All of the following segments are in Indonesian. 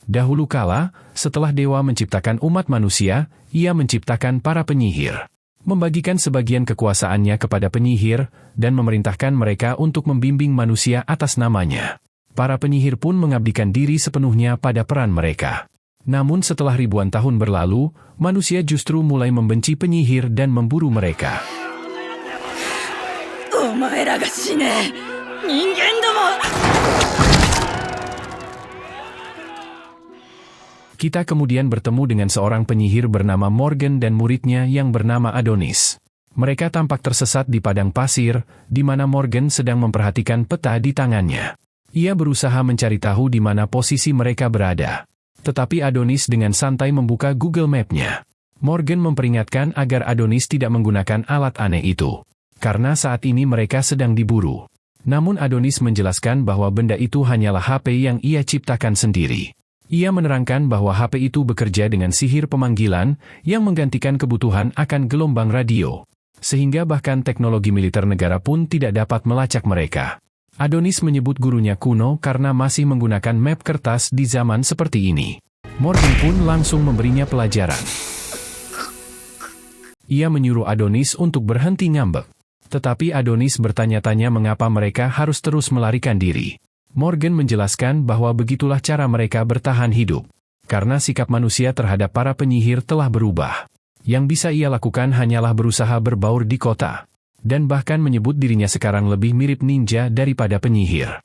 Dahulu kala, setelah Dewa menciptakan umat manusia, Ia menciptakan para penyihir. Membagikan sebagian kekuasaannya kepada penyihir, dan memerintahkan mereka untuk membimbing manusia atas namanya. Para penyihir pun mengabdikan diri sepenuhnya pada peran mereka. Namun setelah ribuan tahun berlalu, manusia justru mulai membenci penyihir dan memburu mereka. Kita kemudian bertemu dengan seorang penyihir bernama Morgan dan muridnya yang bernama Adonis. Mereka tampak tersesat di padang pasir, di mana Morgan sedang memperhatikan peta di tangannya. Ia berusaha mencari tahu di mana posisi mereka berada. Tetapi Adonis dengan santai membuka Google Map-nya. Morgan memperingatkan agar Adonis tidak menggunakan alat aneh itu, karena saat ini mereka sedang diburu. Namun Adonis menjelaskan bahwa benda itu hanyalah HP yang ia ciptakan sendiri. Ia menerangkan bahwa HP itu bekerja dengan sihir pemanggilan yang menggantikan kebutuhan akan gelombang radio, sehingga bahkan teknologi militer negara pun tidak dapat melacak mereka. Adonis menyebut gurunya kuno karena masih menggunakan map kertas di zaman seperti ini. Morgan pun langsung memberinya pelajaran. Ia menyuruh Adonis untuk berhenti ngambek. Tetapi Adonis bertanya-tanya mengapa mereka harus terus melarikan diri. Morgan menjelaskan bahwa begitulah cara mereka bertahan hidup. Karena sikap manusia terhadap para penyihir telah berubah. Yang bisa ia lakukan hanyalah berusaha berbaur di kota. Dan bahkan menyebut dirinya sekarang lebih mirip ninja daripada penyihir.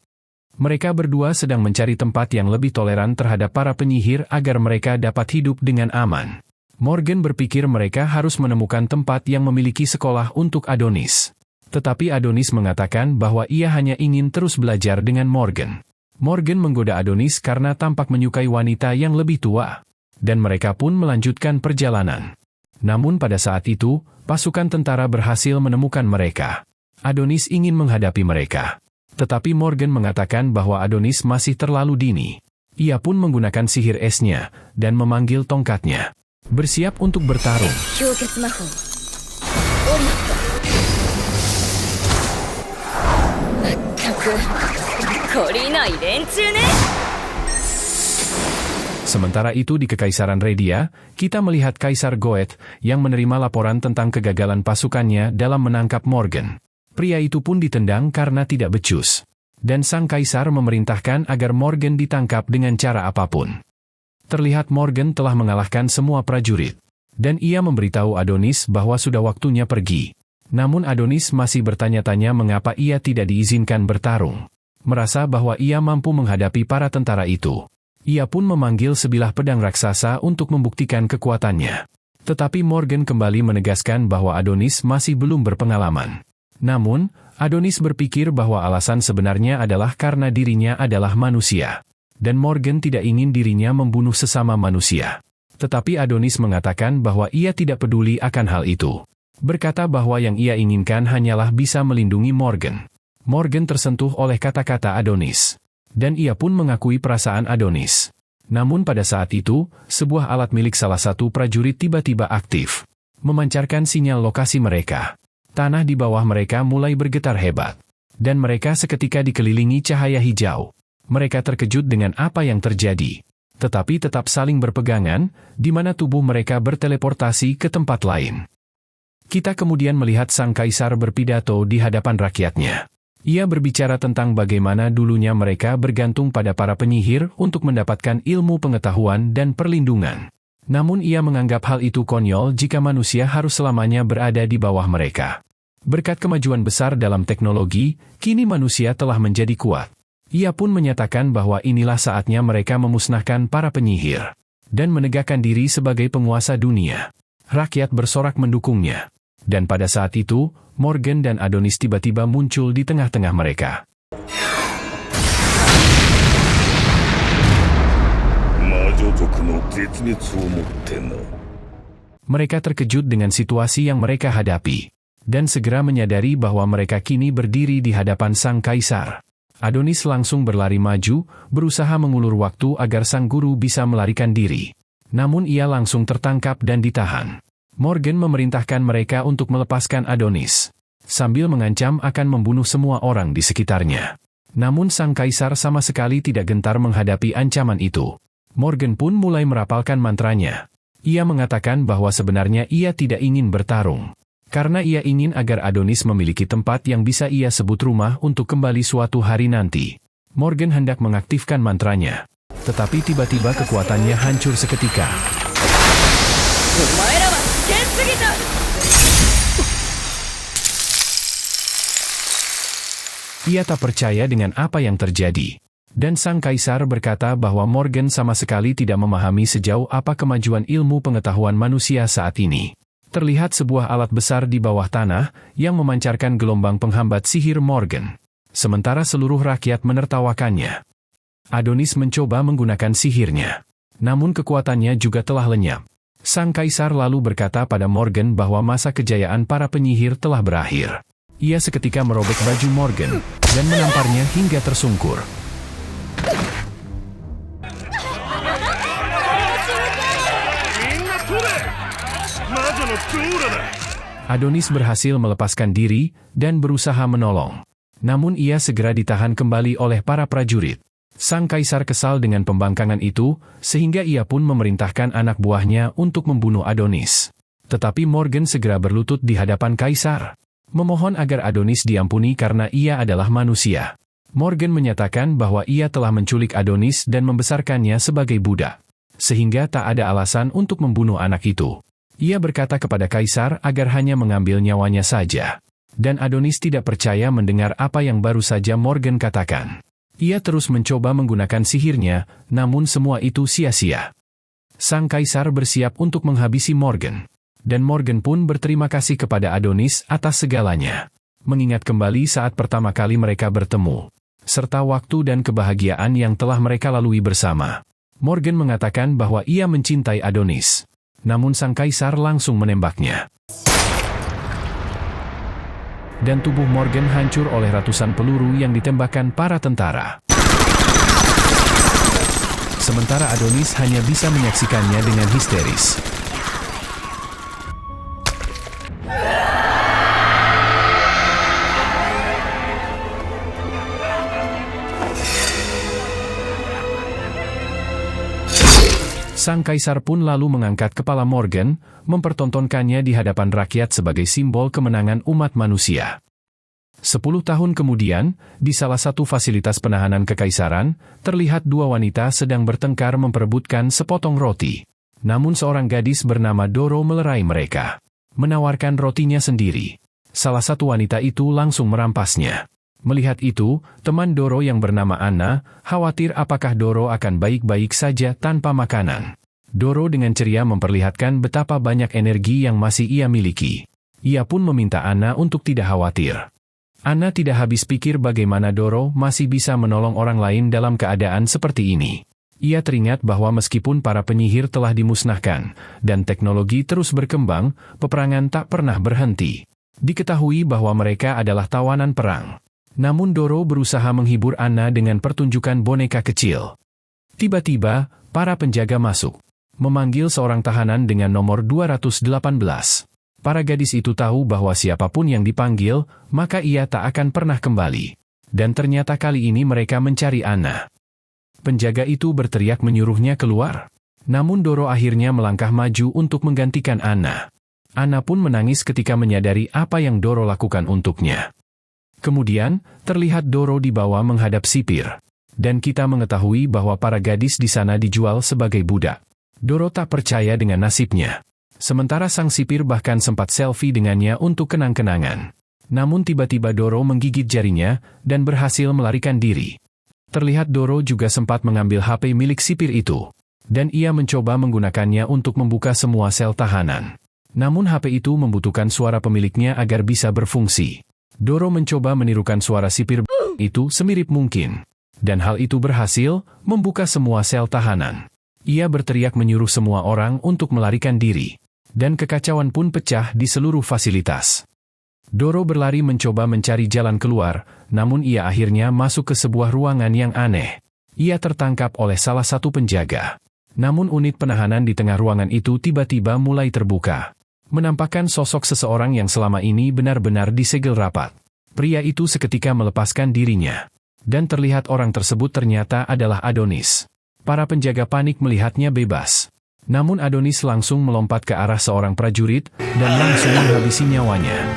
Mereka berdua sedang mencari tempat yang lebih toleran terhadap para penyihir agar mereka dapat hidup dengan aman. Morgan berpikir mereka harus menemukan tempat yang memiliki sekolah untuk Adonis. Tetapi Adonis mengatakan bahwa ia hanya ingin terus belajar dengan Morgan. Morgan menggoda Adonis karena tampak menyukai wanita yang lebih tua. Dan mereka pun melanjutkan perjalanan. Namun pada saat itu, pasukan tentara berhasil menemukan mereka. Adonis ingin menghadapi mereka. Tetapi Morgan mengatakan bahwa Adonis masih terlalu dini. Ia pun menggunakan sihir esnya, dan memanggil tongkatnya. Bersiap untuk bertarung. Sementara itu di Kekaisaran Redia, kita melihat Kaisar Goeth yang menerima laporan tentang kegagalan pasukannya dalam menangkap Morgan. Pria itu pun ditendang karena tidak becus. Dan sang kaisar memerintahkan agar Morgan ditangkap dengan cara apapun. Terlihat Morgan telah mengalahkan semua prajurit. Dan ia memberitahu Adonis bahwa sudah waktunya pergi. Namun Adonis masih bertanya-tanya mengapa ia tidak diizinkan bertarung. Merasa bahwa ia mampu menghadapi para tentara itu. Ia pun memanggil sebilah pedang raksasa untuk membuktikan kekuatannya. Tetapi Morgan kembali menegaskan bahwa Adonis masih belum berpengalaman. Namun, Adonis berpikir bahwa alasan sebenarnya adalah karena dirinya adalah manusia. Dan Morgan tidak ingin dirinya membunuh sesama manusia. Tetapi Adonis mengatakan bahwa ia tidak peduli akan hal itu. Berkata bahwa yang ia inginkan hanyalah bisa melindungi Morgan. Morgan tersentuh oleh kata-kata Adonis. Dan ia pun mengakui perasaan Adonis. Namun pada saat itu, sebuah alat milik salah satu prajurit tiba-tiba aktif. Memancarkan sinyal lokasi mereka. Tanah di bawah mereka mulai bergetar hebat. Dan mereka seketika dikelilingi cahaya hijau. Mereka terkejut dengan apa yang terjadi. Tetapi tetap saling berpegangan, di mana tubuh mereka berteleportasi ke tempat lain. Kita kemudian melihat sang kaisar berpidato di hadapan rakyatnya. Ia berbicara tentang bagaimana dulunya mereka bergantung pada para penyihir untuk mendapatkan ilmu pengetahuan dan perlindungan. Namun ia menganggap hal itu konyol jika manusia harus selamanya berada di bawah mereka. Berkat kemajuan besar dalam teknologi, kini manusia telah menjadi kuat. Ia pun menyatakan bahwa inilah saatnya mereka memusnahkan para penyihir. Dan menegakkan diri sebagai penguasa dunia. Rakyat bersorak mendukungnya. Dan pada saat itu, Morgan dan Adonis tiba-tiba muncul di tengah-tengah mereka. Mereka terkejut dengan situasi yang mereka hadapi. Dan segera menyadari bahwa mereka kini berdiri di hadapan sang kaisar. Adonis langsung berlari maju, berusaha mengulur waktu agar sang guru bisa melarikan diri. Namun ia langsung tertangkap dan ditahan. Morgan memerintahkan mereka untuk melepaskan Adonis. Sambil mengancam akan membunuh semua orang di sekitarnya. Namun sang kaisar sama sekali tidak gentar menghadapi ancaman itu. Morgan pun mulai merapalkan mantranya. Ia mengatakan bahwa sebenarnya ia tidak ingin bertarung. Karena ia ingin agar Adonis memiliki tempat yang bisa ia sebut rumah untuk kembali suatu hari nanti. Morgan hendak mengaktifkan mantranya. Tetapi tiba-tiba kekuatannya hancur seketika. Ia tak percaya dengan apa yang terjadi. Dan sang kaisar berkata bahwa Morgan sama sekali tidak memahami sejauh apa kemajuan ilmu pengetahuan manusia saat ini. Terlihat sebuah alat besar di bawah tanah yang memancarkan gelombang penghambat sihir Morgan. Sementara seluruh rakyat menertawakannya. Adonis mencoba menggunakan sihirnya. Namun kekuatannya juga telah lenyap. Sang kaisar lalu berkata pada Morgan bahwa masa kejayaan para penyihir telah berakhir. Ia seketika merobek baju Morgan dan menamparnya hingga tersungkur. Adonis berhasil melepaskan diri dan berusaha menolong. Namun ia segera ditahan kembali oleh para prajurit. Sang kaisar kesal dengan pembangkangan itu, sehingga ia pun memerintahkan anak buahnya untuk membunuh Adonis. Tetapi Morgan segera berlutut di hadapan kaisar, memohon agar Adonis diampuni karena ia adalah manusia. Morgan menyatakan bahwa ia telah menculik Adonis dan membesarkannya sebagai budak, sehingga tak ada alasan untuk membunuh anak itu. Ia berkata kepada kaisar agar hanya mengambil nyawanya saja. Dan Adonis tidak percaya mendengar apa yang baru saja Morgan katakan. Ia terus mencoba menggunakan sihirnya, namun semua itu sia-sia. Sang kaisar bersiap untuk menghabisi Morgan. Dan Morgan pun berterima kasih kepada Adonis atas segalanya. Mengingat kembali saat pertama kali mereka bertemu, serta waktu dan kebahagiaan yang telah mereka lalui bersama. Morgan mengatakan bahwa ia mencintai Adonis. Namun sang kaisar langsung menembaknya. Dan tubuh Morgan hancur oleh ratusan peluru yang ditembakkan para tentara. Sementara Adonis hanya bisa menyaksikannya dengan histeris. Sang kaisar pun lalu mengangkat kepala Morgan, mempertontonkannya di hadapan rakyat sebagai simbol kemenangan umat manusia. 10 tahun kemudian, di salah satu fasilitas penahanan kekaisaran, terlihat dua wanita sedang bertengkar memperebutkan sepotong roti. Namun seorang gadis bernama Doro melerai mereka, menawarkan rotinya sendiri. Salah satu wanita itu langsung merampasnya. Melihat itu, teman Doro yang bernama Anna, khawatir apakah Doro akan baik-baik saja tanpa makanan. Doro dengan ceria memperlihatkan betapa banyak energi yang masih ia miliki. Ia pun meminta Anna untuk tidak khawatir. Anna tidak habis pikir bagaimana Doro masih bisa menolong orang lain dalam keadaan seperti ini. Ia teringat bahwa meskipun para penyihir telah dimusnahkan, dan teknologi terus berkembang, peperangan tak pernah berhenti. Diketahui bahwa mereka adalah tawanan perang. Namun Doro berusaha menghibur Anna dengan pertunjukan boneka kecil. Tiba-tiba, para penjaga masuk, memanggil seorang tahanan dengan nomor 218. Para gadis itu tahu bahwa siapapun yang dipanggil, maka ia tak akan pernah kembali. Dan ternyata kali ini mereka mencari Anna. Penjaga itu berteriak menyuruhnya keluar. Namun Doro akhirnya melangkah maju untuk menggantikan Anna. Anna pun menangis ketika menyadari apa yang Doro lakukan untuknya. Kemudian, terlihat Doro dibawa menghadap sipir. Dan kita mengetahui bahwa para gadis di sana dijual sebagai budak. Doro tak percaya dengan nasibnya. Sementara sang sipir bahkan sempat selfie dengannya untuk kenang-kenangan. Namun tiba-tiba Doro menggigit jarinya, dan berhasil melarikan diri. Terlihat Doro juga sempat mengambil HP milik sipir itu. Dan ia mencoba menggunakannya untuk membuka semua sel tahanan. Namun HP itu membutuhkan suara pemiliknya agar bisa berfungsi. Doro mencoba menirukan suara sipir itu semirip mungkin. Dan hal itu berhasil, membuka semua sel tahanan. Ia berteriak menyuruh semua orang untuk melarikan diri. Dan kekacauan pun pecah di seluruh fasilitas. Doro berlari mencoba mencari jalan keluar, namun ia akhirnya masuk ke sebuah ruangan yang aneh. Ia tertangkap oleh salah satu penjaga. Namun unit penahanan di tengah ruangan itu tiba-tiba mulai terbuka. Menampakkan sosok seseorang yang selama ini benar-benar disegel rapat. Pria itu seketika melepaskan dirinya. Dan terlihat orang tersebut ternyata adalah Adonis. Para penjaga panik melihatnya bebas. Namun Adonis langsung melompat ke arah seorang prajurit dan langsung menghabisi nyawanya.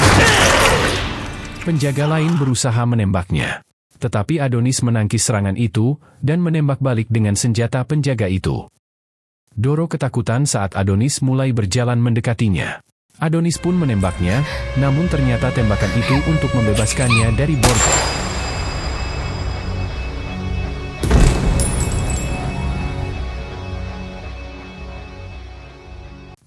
Penjaga lain berusaha menembaknya. Tetapi Adonis menangkis serangan itu dan menembak balik dengan senjata penjaga itu. Doro ketakutan saat Adonis mulai berjalan mendekatinya. Adonis pun menembaknya, namun ternyata tembakan itu untuk membebaskannya dari borgol.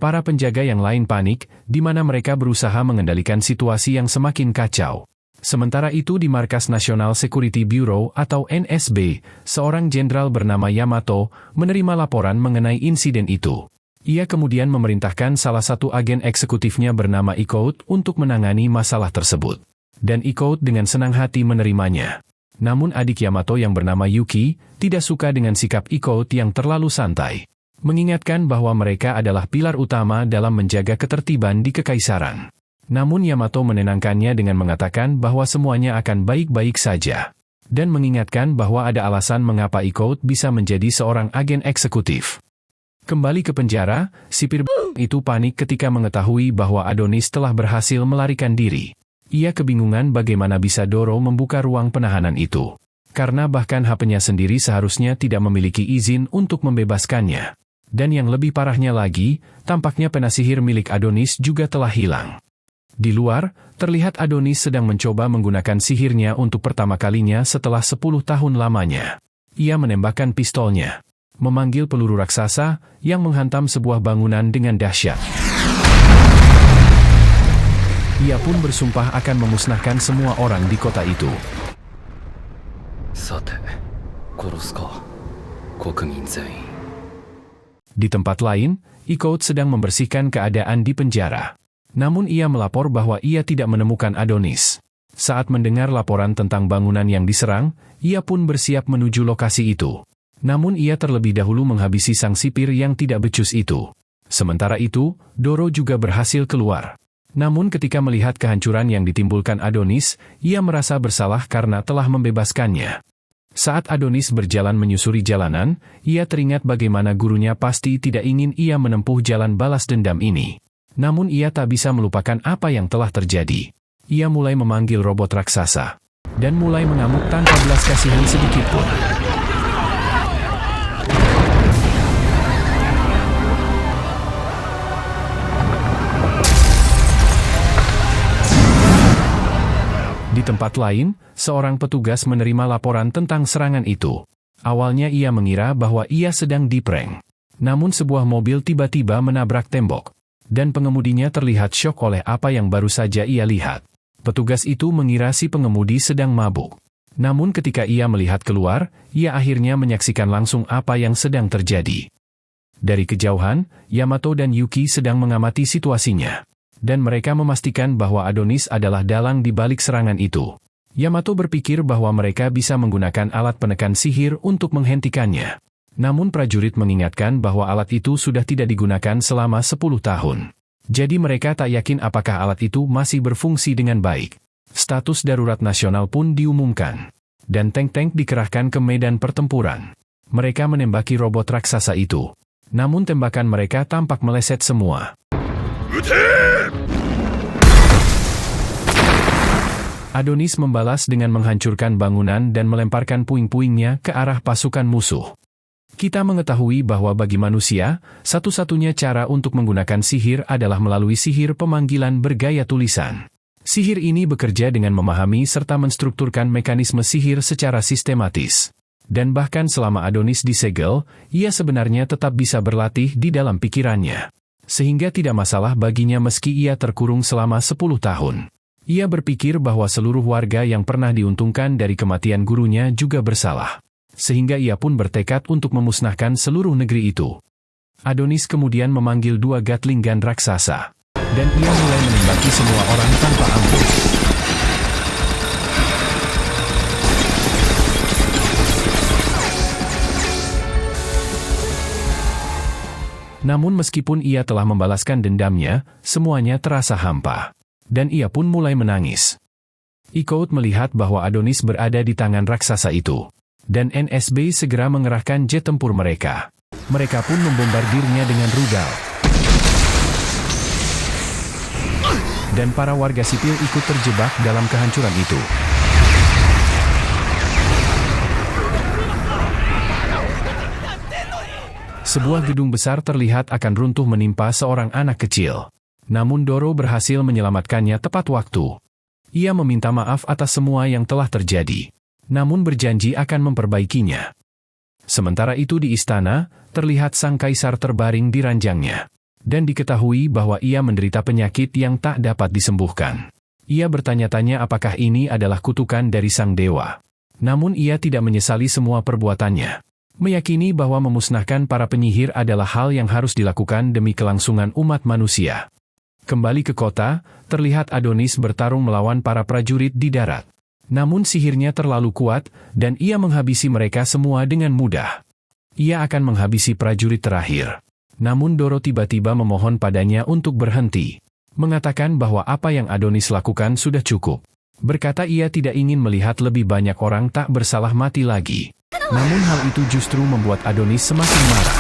Para penjaga yang lain panik, di mana mereka berusaha mengendalikan situasi yang semakin kacau. Sementara itu di Markas National Security Bureau atau NSB, seorang jenderal bernama Yamato menerima laporan mengenai insiden itu. Ia kemudian memerintahkan salah satu agen eksekutifnya bernama Ikout untuk menangani masalah tersebut. Dan Ikout dengan senang hati menerimanya. Namun adik Yamato yang bernama Yuki tidak suka dengan sikap Ikout yang terlalu santai. Mengingatkan bahwa mereka adalah pilar utama dalam menjaga ketertiban di kekaisaran. Namun Yamato menenangkannya dengan mengatakan bahwa semuanya akan baik-baik saja. Dan mengingatkan bahwa ada alasan mengapa Ikout bisa menjadi seorang agen eksekutif. Kembali ke penjara, sipir itu panik ketika mengetahui bahwa Adonis telah berhasil melarikan diri. Ia kebingungan bagaimana bisa Doro membuka ruang penahanan itu. Karena bahkan HP-nya sendiri seharusnya tidak memiliki izin untuk membebaskannya. Dan yang lebih parahnya lagi, tampaknya pena sihir milik Adonis juga telah hilang. Di luar, terlihat Adonis sedang mencoba menggunakan sihirnya untuk pertama kalinya setelah 10 tahun lamanya. Ia menembakkan pistolnya, memanggil peluru raksasa yang menghantam sebuah bangunan dengan dahsyat. Ia pun bersumpah akan memusnahkan semua orang di kota itu. Di tempat lain, Ikout sedang membersihkan keadaan di penjara. Namun ia melapor bahwa ia tidak menemukan Adonis. Saat mendengar laporan tentang bangunan yang diserang, ia pun bersiap menuju lokasi itu. Namun ia terlebih dahulu menghabisi sang sipir yang tidak becus itu. Sementara itu, Doro juga berhasil keluar. Namun ketika melihat kehancuran yang ditimbulkan Adonis, ia merasa bersalah karena telah membebaskannya. Saat Adonis berjalan menyusuri jalanan, ia teringat bagaimana gurunya pasti tidak ingin ia menempuh jalan balas dendam ini. Namun ia tak bisa melupakan apa yang telah terjadi. Ia mulai memanggil robot raksasa. Dan mulai mengamuk tanpa belas kasihan sedikitpun. Di tempat lain, seorang petugas menerima laporan tentang serangan itu. Awalnya ia mengira bahwa ia sedang diprank. Namun sebuah mobil tiba-tiba menabrak tembok. Dan pengemudinya terlihat syok oleh apa yang baru saja ia lihat. Petugas itu mengira si pengemudi sedang mabuk. Namun ketika ia melihat keluar, ia akhirnya menyaksikan langsung apa yang sedang terjadi. Dari kejauhan, Yamato dan Yuki sedang mengamati situasinya. Dan mereka memastikan bahwa Adonis adalah dalang di balik serangan itu. Yamato berpikir bahwa mereka bisa menggunakan alat penekan sihir untuk menghentikannya. Namun prajurit mengingatkan bahwa alat itu sudah tidak digunakan selama 10 tahun. Jadi mereka tak yakin apakah alat itu masih berfungsi dengan baik. Status darurat nasional pun diumumkan. Dan tank-tank dikerahkan ke medan pertempuran. Mereka menembaki robot raksasa itu. Namun tembakan mereka tampak meleset semua. Adonis membalas dengan menghancurkan bangunan dan melemparkan puing-puingnya ke arah pasukan musuh. Kita mengetahui bahwa bagi manusia, satu-satunya cara untuk menggunakan sihir adalah melalui sihir pemanggilan bergaya tulisan. Sihir ini bekerja dengan memahami serta menstrukturkan mekanisme sihir secara sistematis. Dan bahkan selama Adonis disegel, ia sebenarnya tetap bisa berlatih di dalam pikirannya. Sehingga tidak masalah baginya meski ia terkurung selama 10 tahun. Ia berpikir bahwa seluruh warga yang pernah diuntungkan dari kematian gurunya juga bersalah. Sehingga ia pun bertekad untuk memusnahkan seluruh negeri itu. Adonis kemudian memanggil 2 Gatling gun raksasa. Dan ia mulai menembaki semua orang tanpa ampun. Namun meskipun ia telah membalaskan dendamnya, semuanya terasa hampa. Dan ia pun mulai menangis. Ikout melihat bahwa Adonis berada di tangan raksasa itu. Dan NSB segera mengerahkan jet tempur mereka. Mereka pun membombardirnya dengan rudal. Dan para warga sipil ikut terjebak dalam kehancuran itu. Sebuah gedung besar terlihat akan runtuh menimpa seorang anak kecil. Namun Doro berhasil menyelamatkannya tepat waktu. Ia meminta maaf atas semua yang telah terjadi. Namun berjanji akan memperbaikinya. Sementara itu di istana, terlihat sang kaisar terbaring di ranjangnya. Dan diketahui bahwa ia menderita penyakit yang tak dapat disembuhkan. Ia bertanya-tanya apakah ini adalah kutukan dari sang dewa. Namun ia tidak menyesali semua perbuatannya. Meyakini bahwa memusnahkan para penyihir adalah hal yang harus dilakukan demi kelangsungan umat manusia. Kembali ke kota, terlihat Adonis bertarung melawan para prajurit di darat. Namun sihirnya terlalu kuat, dan ia menghabisi mereka semua dengan mudah. Ia akan menghabisi prajurit terakhir. Namun Doro tiba-tiba memohon padanya untuk berhenti. Mengatakan bahwa apa yang Adonis lakukan sudah cukup. Berkata ia tidak ingin melihat lebih banyak orang tak bersalah mati lagi. Namun hal itu justru membuat Adonis semakin marah.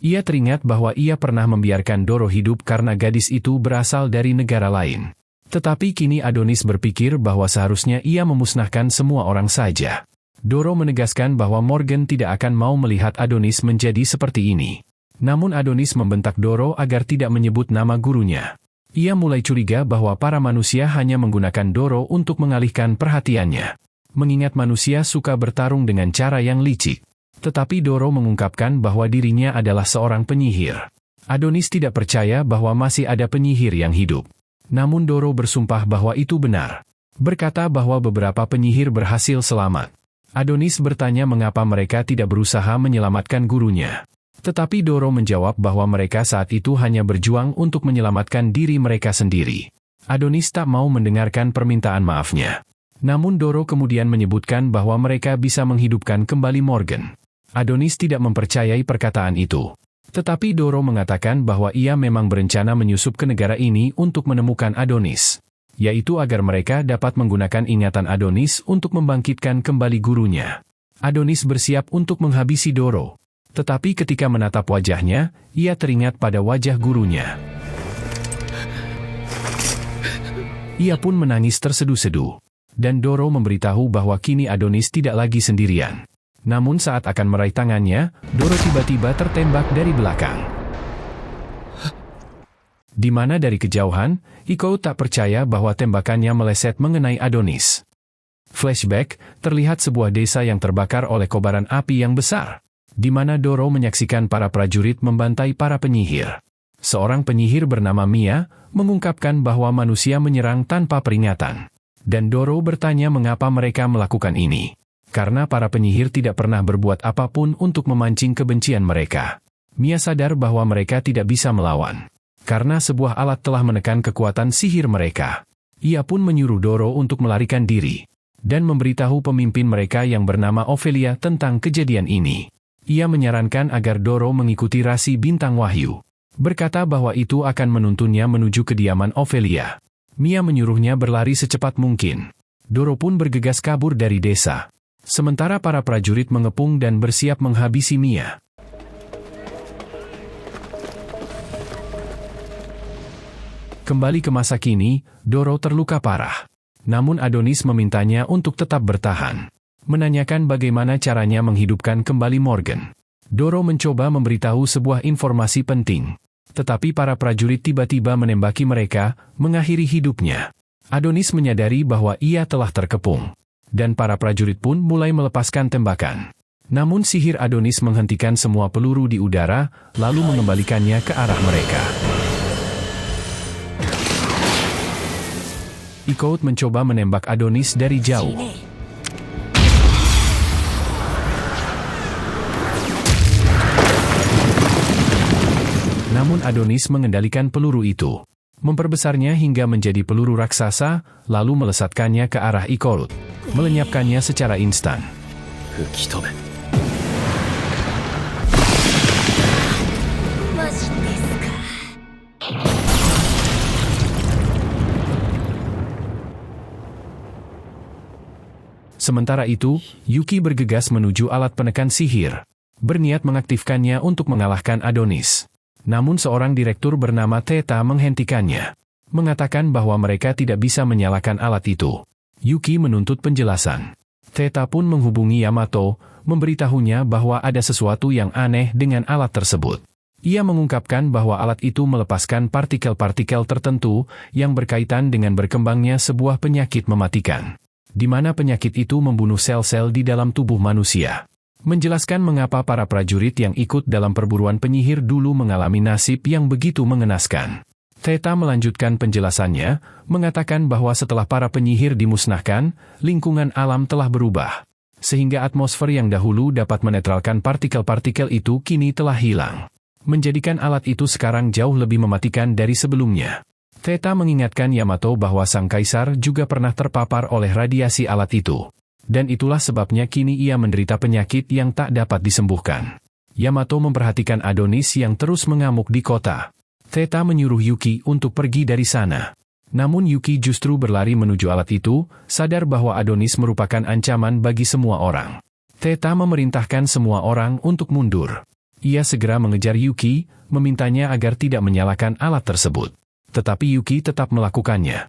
Ia teringat bahwa ia pernah membiarkan Doro hidup karena gadis itu berasal dari negara lain. Tetapi kini Adonis berpikir bahwa seharusnya ia memusnahkan semua orang saja. Doro menegaskan bahwa Morgan tidak akan mau melihat Adonis menjadi seperti ini. Namun Adonis membentak Doro agar tidak menyebut nama gurunya. Ia mulai curiga bahwa para manusia hanya menggunakan Doro untuk mengalihkan perhatiannya. Mengingat manusia suka bertarung dengan cara yang licik. Tetapi Doro mengungkapkan bahwa dirinya adalah seorang penyihir. Adonis tidak percaya bahwa masih ada penyihir yang hidup. Namun Doro bersumpah bahwa itu benar. Berkata bahwa beberapa penyihir berhasil selamat. Adonis bertanya mengapa mereka tidak berusaha menyelamatkan gurunya. Tetapi Doro menjawab bahwa mereka saat itu hanya berjuang untuk menyelamatkan diri mereka sendiri. Adonis tak mau mendengarkan permintaan maafnya. Namun Doro kemudian menyebutkan bahwa mereka bisa menghidupkan kembali Morgan. Adonis tidak mempercayai perkataan itu. Tetapi Doro mengatakan bahwa ia memang berencana menyusup ke negara ini untuk menemukan Adonis. Yaitu agar mereka dapat menggunakan ingatan Adonis untuk membangkitkan kembali gurunya. Adonis bersiap untuk menghabisi Doro. Tetapi ketika menatap wajahnya, ia teringat pada wajah gurunya. Ia pun menangis terseduh-seduh. Dan Doro memberitahu bahwa kini Adonis tidak lagi sendirian. Namun saat akan meraih tangannya, Doro tiba-tiba tertembak dari belakang. Di mana dari kejauhan, Iko tak percaya bahwa tembakannya meleset mengenai Adonis. Flashback, terlihat sebuah desa yang terbakar oleh kobaran api yang besar. Di mana Doro menyaksikan para prajurit membantai para penyihir. Seorang penyihir bernama Mia, mengungkapkan bahwa manusia menyerang tanpa peringatan. Dan Doro bertanya mengapa mereka melakukan ini. Karena para penyihir tidak pernah berbuat apapun untuk memancing kebencian mereka. Mia sadar bahwa mereka tidak bisa melawan. Karena sebuah alat telah menekan kekuatan sihir mereka. Ia pun menyuruh Doro untuk melarikan diri. Dan memberitahu pemimpin mereka yang bernama Ophelia tentang kejadian ini. Ia menyarankan agar Doro mengikuti rasi bintang wahyu. Berkata bahwa itu akan menuntunnya menuju kediaman Ophelia. Mia menyuruhnya berlari secepat mungkin. Doro pun bergegas kabur dari desa. Sementara para prajurit mengepung dan bersiap menghabisi Mia. Kembali ke masa kini, Doro terluka parah. Namun Adonis memintanya untuk tetap bertahan. Menanyakan bagaimana caranya menghidupkan kembali Morgan. Doro mencoba memberitahu sebuah informasi penting. Tetapi para prajurit tiba-tiba menembaki mereka, mengakhiri hidupnya. Adonis menyadari bahwa ia telah terkepung. Dan para prajurit pun mulai melepaskan tembakan. Namun sihir Adonis menghentikan semua peluru di udara, lalu mengembalikannya ke arah mereka. Ikout mencoba menembak Adonis dari jauh. Namun Adonis mengendalikan peluru itu. Memperbesarnya hingga menjadi peluru raksasa, lalu melesatkannya ke arah Ikout. Melenyapkannya secara instan. Sementara itu, Yuki bergegas menuju alat penekan sihir, berniat mengaktifkannya untuk mengalahkan Adonis. Namun seorang direktur bernama Theta menghentikannya, mengatakan bahwa mereka tidak bisa menyalakan alat itu. Yuki menuntut penjelasan. Theta pun menghubungi Yamato, memberitahunya bahwa ada sesuatu yang aneh dengan alat tersebut. Ia mengungkapkan bahwa alat itu melepaskan partikel-partikel tertentu yang berkaitan dengan berkembangnya sebuah penyakit mematikan, di mana penyakit itu membunuh sel-sel di dalam tubuh manusia. Menjelaskan mengapa para prajurit yang ikut dalam perburuan penyihir dulu mengalami nasib yang begitu mengenaskan. Theta melanjutkan penjelasannya, mengatakan bahwa setelah para penyihir dimusnahkan, lingkungan alam telah berubah, sehingga atmosfer yang dahulu dapat menetralkan partikel-partikel itu kini telah hilang, menjadikan alat itu sekarang jauh lebih mematikan dari sebelumnya. Theta mengingatkan Yamato bahwa sang kaisar juga pernah terpapar oleh radiasi alat itu, dan itulah sebabnya kini ia menderita penyakit yang tak dapat disembuhkan. Yamato memperhatikan Adonis yang terus mengamuk di kota. Theta menyuruh Yuki untuk pergi dari sana. Namun Yuki justru berlari menuju alat itu, sadar bahwa Adonis merupakan ancaman bagi semua orang. Theta memerintahkan semua orang untuk mundur. Ia segera mengejar Yuki, memintanya agar tidak menyalakan alat tersebut. Tetapi Yuki tetap melakukannya.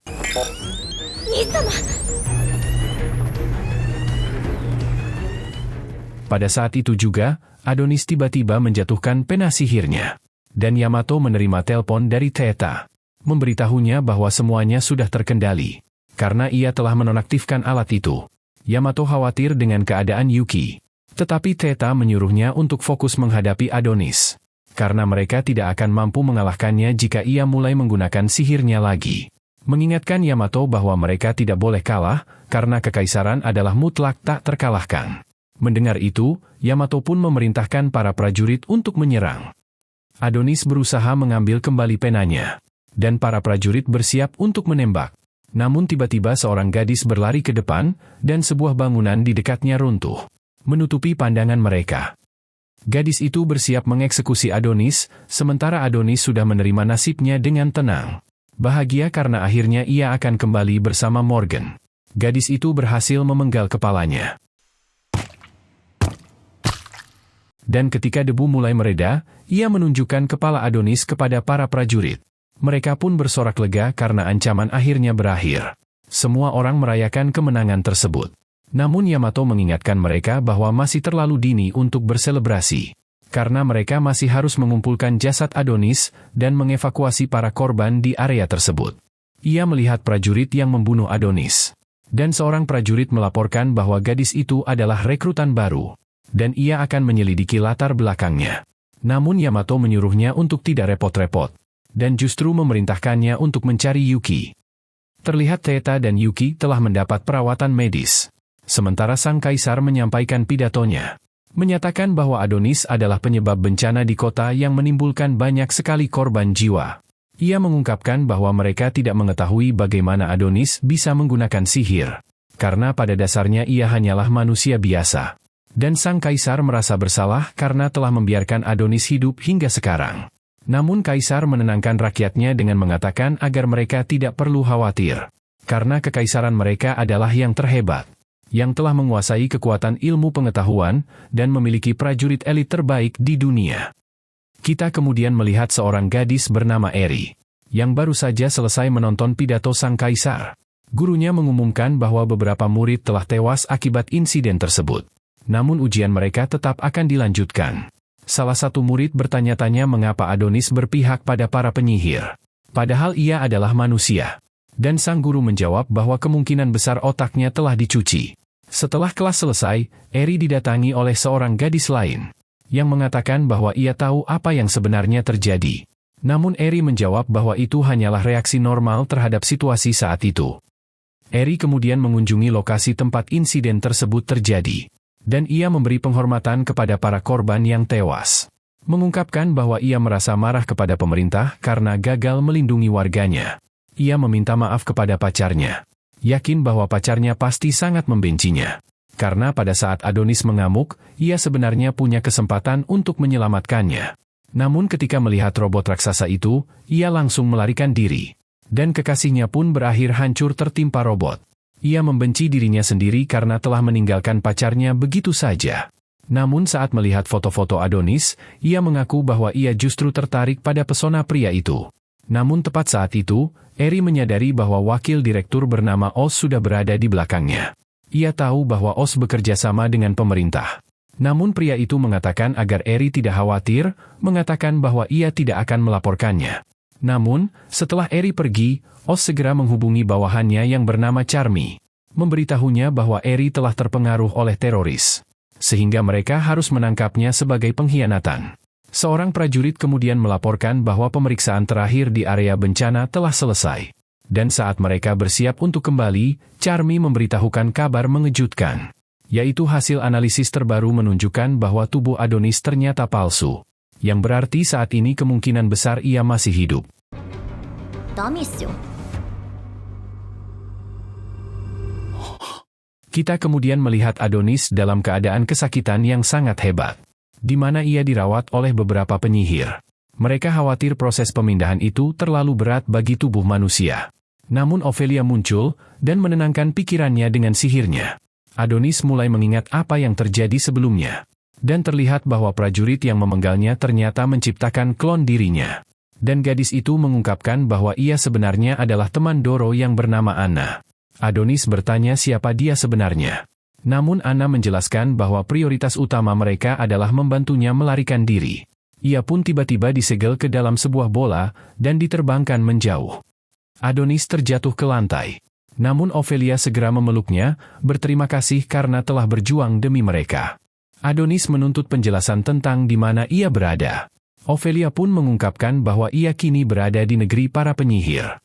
Pada saat itu juga, Adonis tiba-tiba menjatuhkan pena sihirnya. Dan Yamato menerima telepon dari Theta, memberitahunya bahwa semuanya sudah terkendali, karena ia telah menonaktifkan alat itu. Yamato khawatir dengan keadaan Yuki, tetapi Theta menyuruhnya untuk fokus menghadapi Adonis, karena mereka tidak akan mampu mengalahkannya jika ia mulai menggunakan sihirnya lagi. Mengingatkan Yamato bahwa mereka tidak boleh kalah, karena kekaisaran adalah mutlak tak terkalahkan. Mendengar itu, Yamato pun memerintahkan para prajurit untuk menyerang. Adonis berusaha mengambil kembali penanya, dan para prajurit bersiap untuk menembak. Namun tiba-tiba seorang gadis berlari ke depan, dan sebuah bangunan di dekatnya runtuh, menutupi pandangan mereka. Gadis itu bersiap mengeksekusi Adonis, sementara Adonis sudah menerima nasibnya dengan tenang. Bahagia karena akhirnya ia akan kembali bersama Morgan. Gadis itu berhasil memenggal kepalanya. Dan ketika debu mulai mereda, ia menunjukkan kepala Adonis kepada para prajurit. Mereka pun bersorak lega karena ancaman akhirnya berakhir. Semua orang merayakan kemenangan tersebut. Namun Yamato mengingatkan mereka bahwa masih terlalu dini untuk berselebrasi, karena mereka masih harus mengumpulkan jasad Adonis dan mengevakuasi para korban di area tersebut. Ia melihat prajurit yang membunuh Adonis, dan seorang prajurit melaporkan bahwa gadis itu adalah rekrutan baru, dan ia akan menyelidiki latar belakangnya. Namun Yamato menyuruhnya untuk tidak repot-repot, dan justru memerintahkannya untuk mencari Yuki. Terlihat Theta dan Yuki telah mendapat perawatan medis. Sementara sang kaisar menyampaikan pidatonya, menyatakan bahwa Adonis adalah penyebab bencana di kota yang menimbulkan banyak sekali korban jiwa. Ia mengungkapkan bahwa mereka tidak mengetahui bagaimana Adonis bisa menggunakan sihir, karena pada dasarnya ia hanyalah manusia biasa. Dan sang kaisar merasa bersalah karena telah membiarkan Adonis hidup hingga sekarang. Namun kaisar menenangkan rakyatnya dengan mengatakan agar mereka tidak perlu khawatir, karena kekaisaran mereka adalah yang terhebat, yang telah menguasai kekuatan ilmu pengetahuan, dan memiliki prajurit elit terbaik di dunia. Kita kemudian melihat seorang gadis bernama Eri, yang baru saja selesai menonton pidato sang kaisar. Gurunya mengumumkan bahwa beberapa murid telah tewas akibat insiden tersebut. Namun ujian mereka tetap akan dilanjutkan. Salah satu murid bertanya-tanya mengapa Adonis berpihak pada para penyihir, padahal ia adalah manusia. Dan sang guru menjawab bahwa kemungkinan besar otaknya telah dicuci. Setelah kelas selesai, Eri didatangi oleh seorang gadis lain, yang mengatakan bahwa ia tahu apa yang sebenarnya terjadi. Namun Eri menjawab bahwa itu hanyalah reaksi normal terhadap situasi saat itu. Eri kemudian mengunjungi lokasi tempat insiden tersebut terjadi, dan ia memberi penghormatan kepada para korban yang tewas. Mengungkapkan bahwa ia merasa marah kepada pemerintah karena gagal melindungi warganya. Ia meminta maaf kepada pacarnya, yakin bahwa pacarnya pasti sangat membencinya. Karena pada saat Adonis mengamuk, ia sebenarnya punya kesempatan untuk menyelamatkannya. Namun ketika melihat robot raksasa itu, ia langsung melarikan diri. Dan kekasihnya pun berakhir hancur tertimpa robot. Ia membenci dirinya sendiri karena telah meninggalkan pacarnya begitu saja. Namun saat melihat foto-foto Adonis, ia mengaku bahwa ia justru tertarik pada pesona pria itu. Namun tepat saat itu, Eri menyadari bahwa wakil direktur bernama Oz sudah berada di belakangnya. Ia tahu bahwa Oz bekerja sama dengan pemerintah. Namun pria itu mengatakan agar Eri tidak khawatir, mengatakan bahwa ia tidak akan melaporkannya. Namun, setelah Eri pergi, Oz segera menghubungi bawahannya yang bernama Charmy, memberitahunya bahwa Eri telah terpengaruh oleh teroris, sehingga mereka harus menangkapnya sebagai pengkhianatan. Seorang prajurit kemudian melaporkan bahwa pemeriksaan terakhir di area bencana telah selesai. Dan saat mereka bersiap untuk kembali, Charmy memberitahukan kabar mengejutkan, yaitu hasil analisis terbaru menunjukkan bahwa tubuh Adonis ternyata palsu, yang berarti saat ini kemungkinan besar ia masih hidup. Kita kemudian melihat Adonis dalam keadaan kesakitan yang sangat hebat, di mana ia dirawat oleh beberapa penyihir. Mereka khawatir proses pemindahan itu terlalu berat bagi tubuh manusia. Namun Ophelia muncul dan menenangkan pikirannya dengan sihirnya. Adonis mulai mengingat apa yang terjadi sebelumnya. Dan terlihat bahwa prajurit yang memenggalnya ternyata menciptakan klon dirinya. Dan gadis itu mengungkapkan bahwa ia sebenarnya adalah teman Doro yang bernama Anna. Adonis bertanya siapa dia sebenarnya. Namun Anna menjelaskan bahwa prioritas utama mereka adalah membantunya melarikan diri. Ia pun tiba-tiba disegel ke dalam sebuah bola dan diterbangkan menjauh. Adonis terjatuh ke lantai. Namun Ophelia segera memeluknya, berterima kasih karena telah berjuang demi mereka. Adonis menuntut penjelasan tentang di mana ia berada. Ophelia pun mengungkapkan bahwa ia kini berada di negeri para penyihir.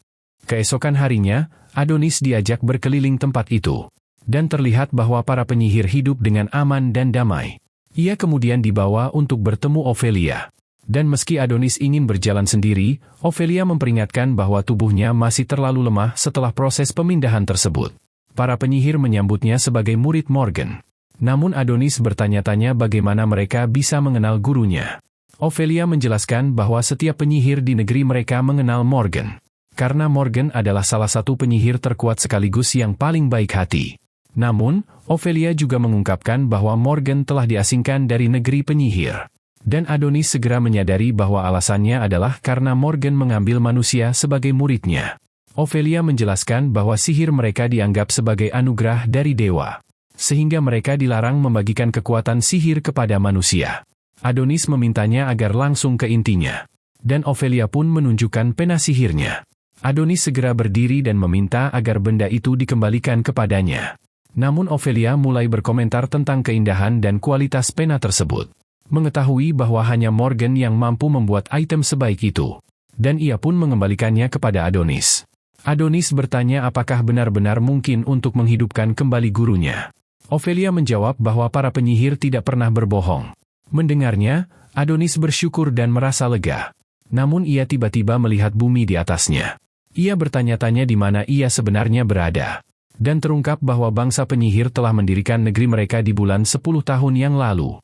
Keesokan harinya, Adonis diajak berkeliling tempat itu. Dan terlihat bahwa para penyihir hidup dengan aman dan damai. Ia kemudian dibawa untuk bertemu Ophelia. Dan meski Adonis ingin berjalan sendiri, Ophelia memperingatkan bahwa tubuhnya masih terlalu lemah setelah proses pemindahan tersebut. Para penyihir menyambutnya sebagai murid Morgan. Namun Adonis bertanya-tanya bagaimana mereka bisa mengenal gurunya. Ophelia menjelaskan bahwa setiap penyihir di negeri mereka mengenal Morgan. Karena Morgan adalah salah satu penyihir terkuat sekaligus yang paling baik hati. Namun, Ophelia juga mengungkapkan bahwa Morgan telah diasingkan dari negeri penyihir. Dan Adonis segera menyadari bahwa alasannya adalah karena Morgan mengambil manusia sebagai muridnya. Ophelia menjelaskan bahwa sihir mereka dianggap sebagai anugerah dari dewa, sehingga mereka dilarang membagikan kekuatan sihir kepada manusia. Adonis memintanya agar langsung ke intinya. Dan Ophelia pun menunjukkan pena sihirnya. Adonis segera berdiri dan meminta agar benda itu dikembalikan kepadanya. Namun Ophelia mulai berkomentar tentang keindahan dan kualitas pena tersebut. Mengetahui bahwa hanya Morgan yang mampu membuat item sebaik itu. Dan ia pun mengembalikannya kepada Adonis. Adonis bertanya apakah benar-benar mungkin untuk menghidupkan kembali gurunya. Ophelia menjawab bahwa para penyihir tidak pernah berbohong. Mendengarnya, Adonis bersyukur dan merasa lega. Namun ia tiba-tiba melihat bumi di atasnya. Ia bertanya-tanya di mana ia sebenarnya berada. Dan terungkap bahwa bangsa penyihir telah mendirikan negeri mereka di bulan 10 tahun yang lalu.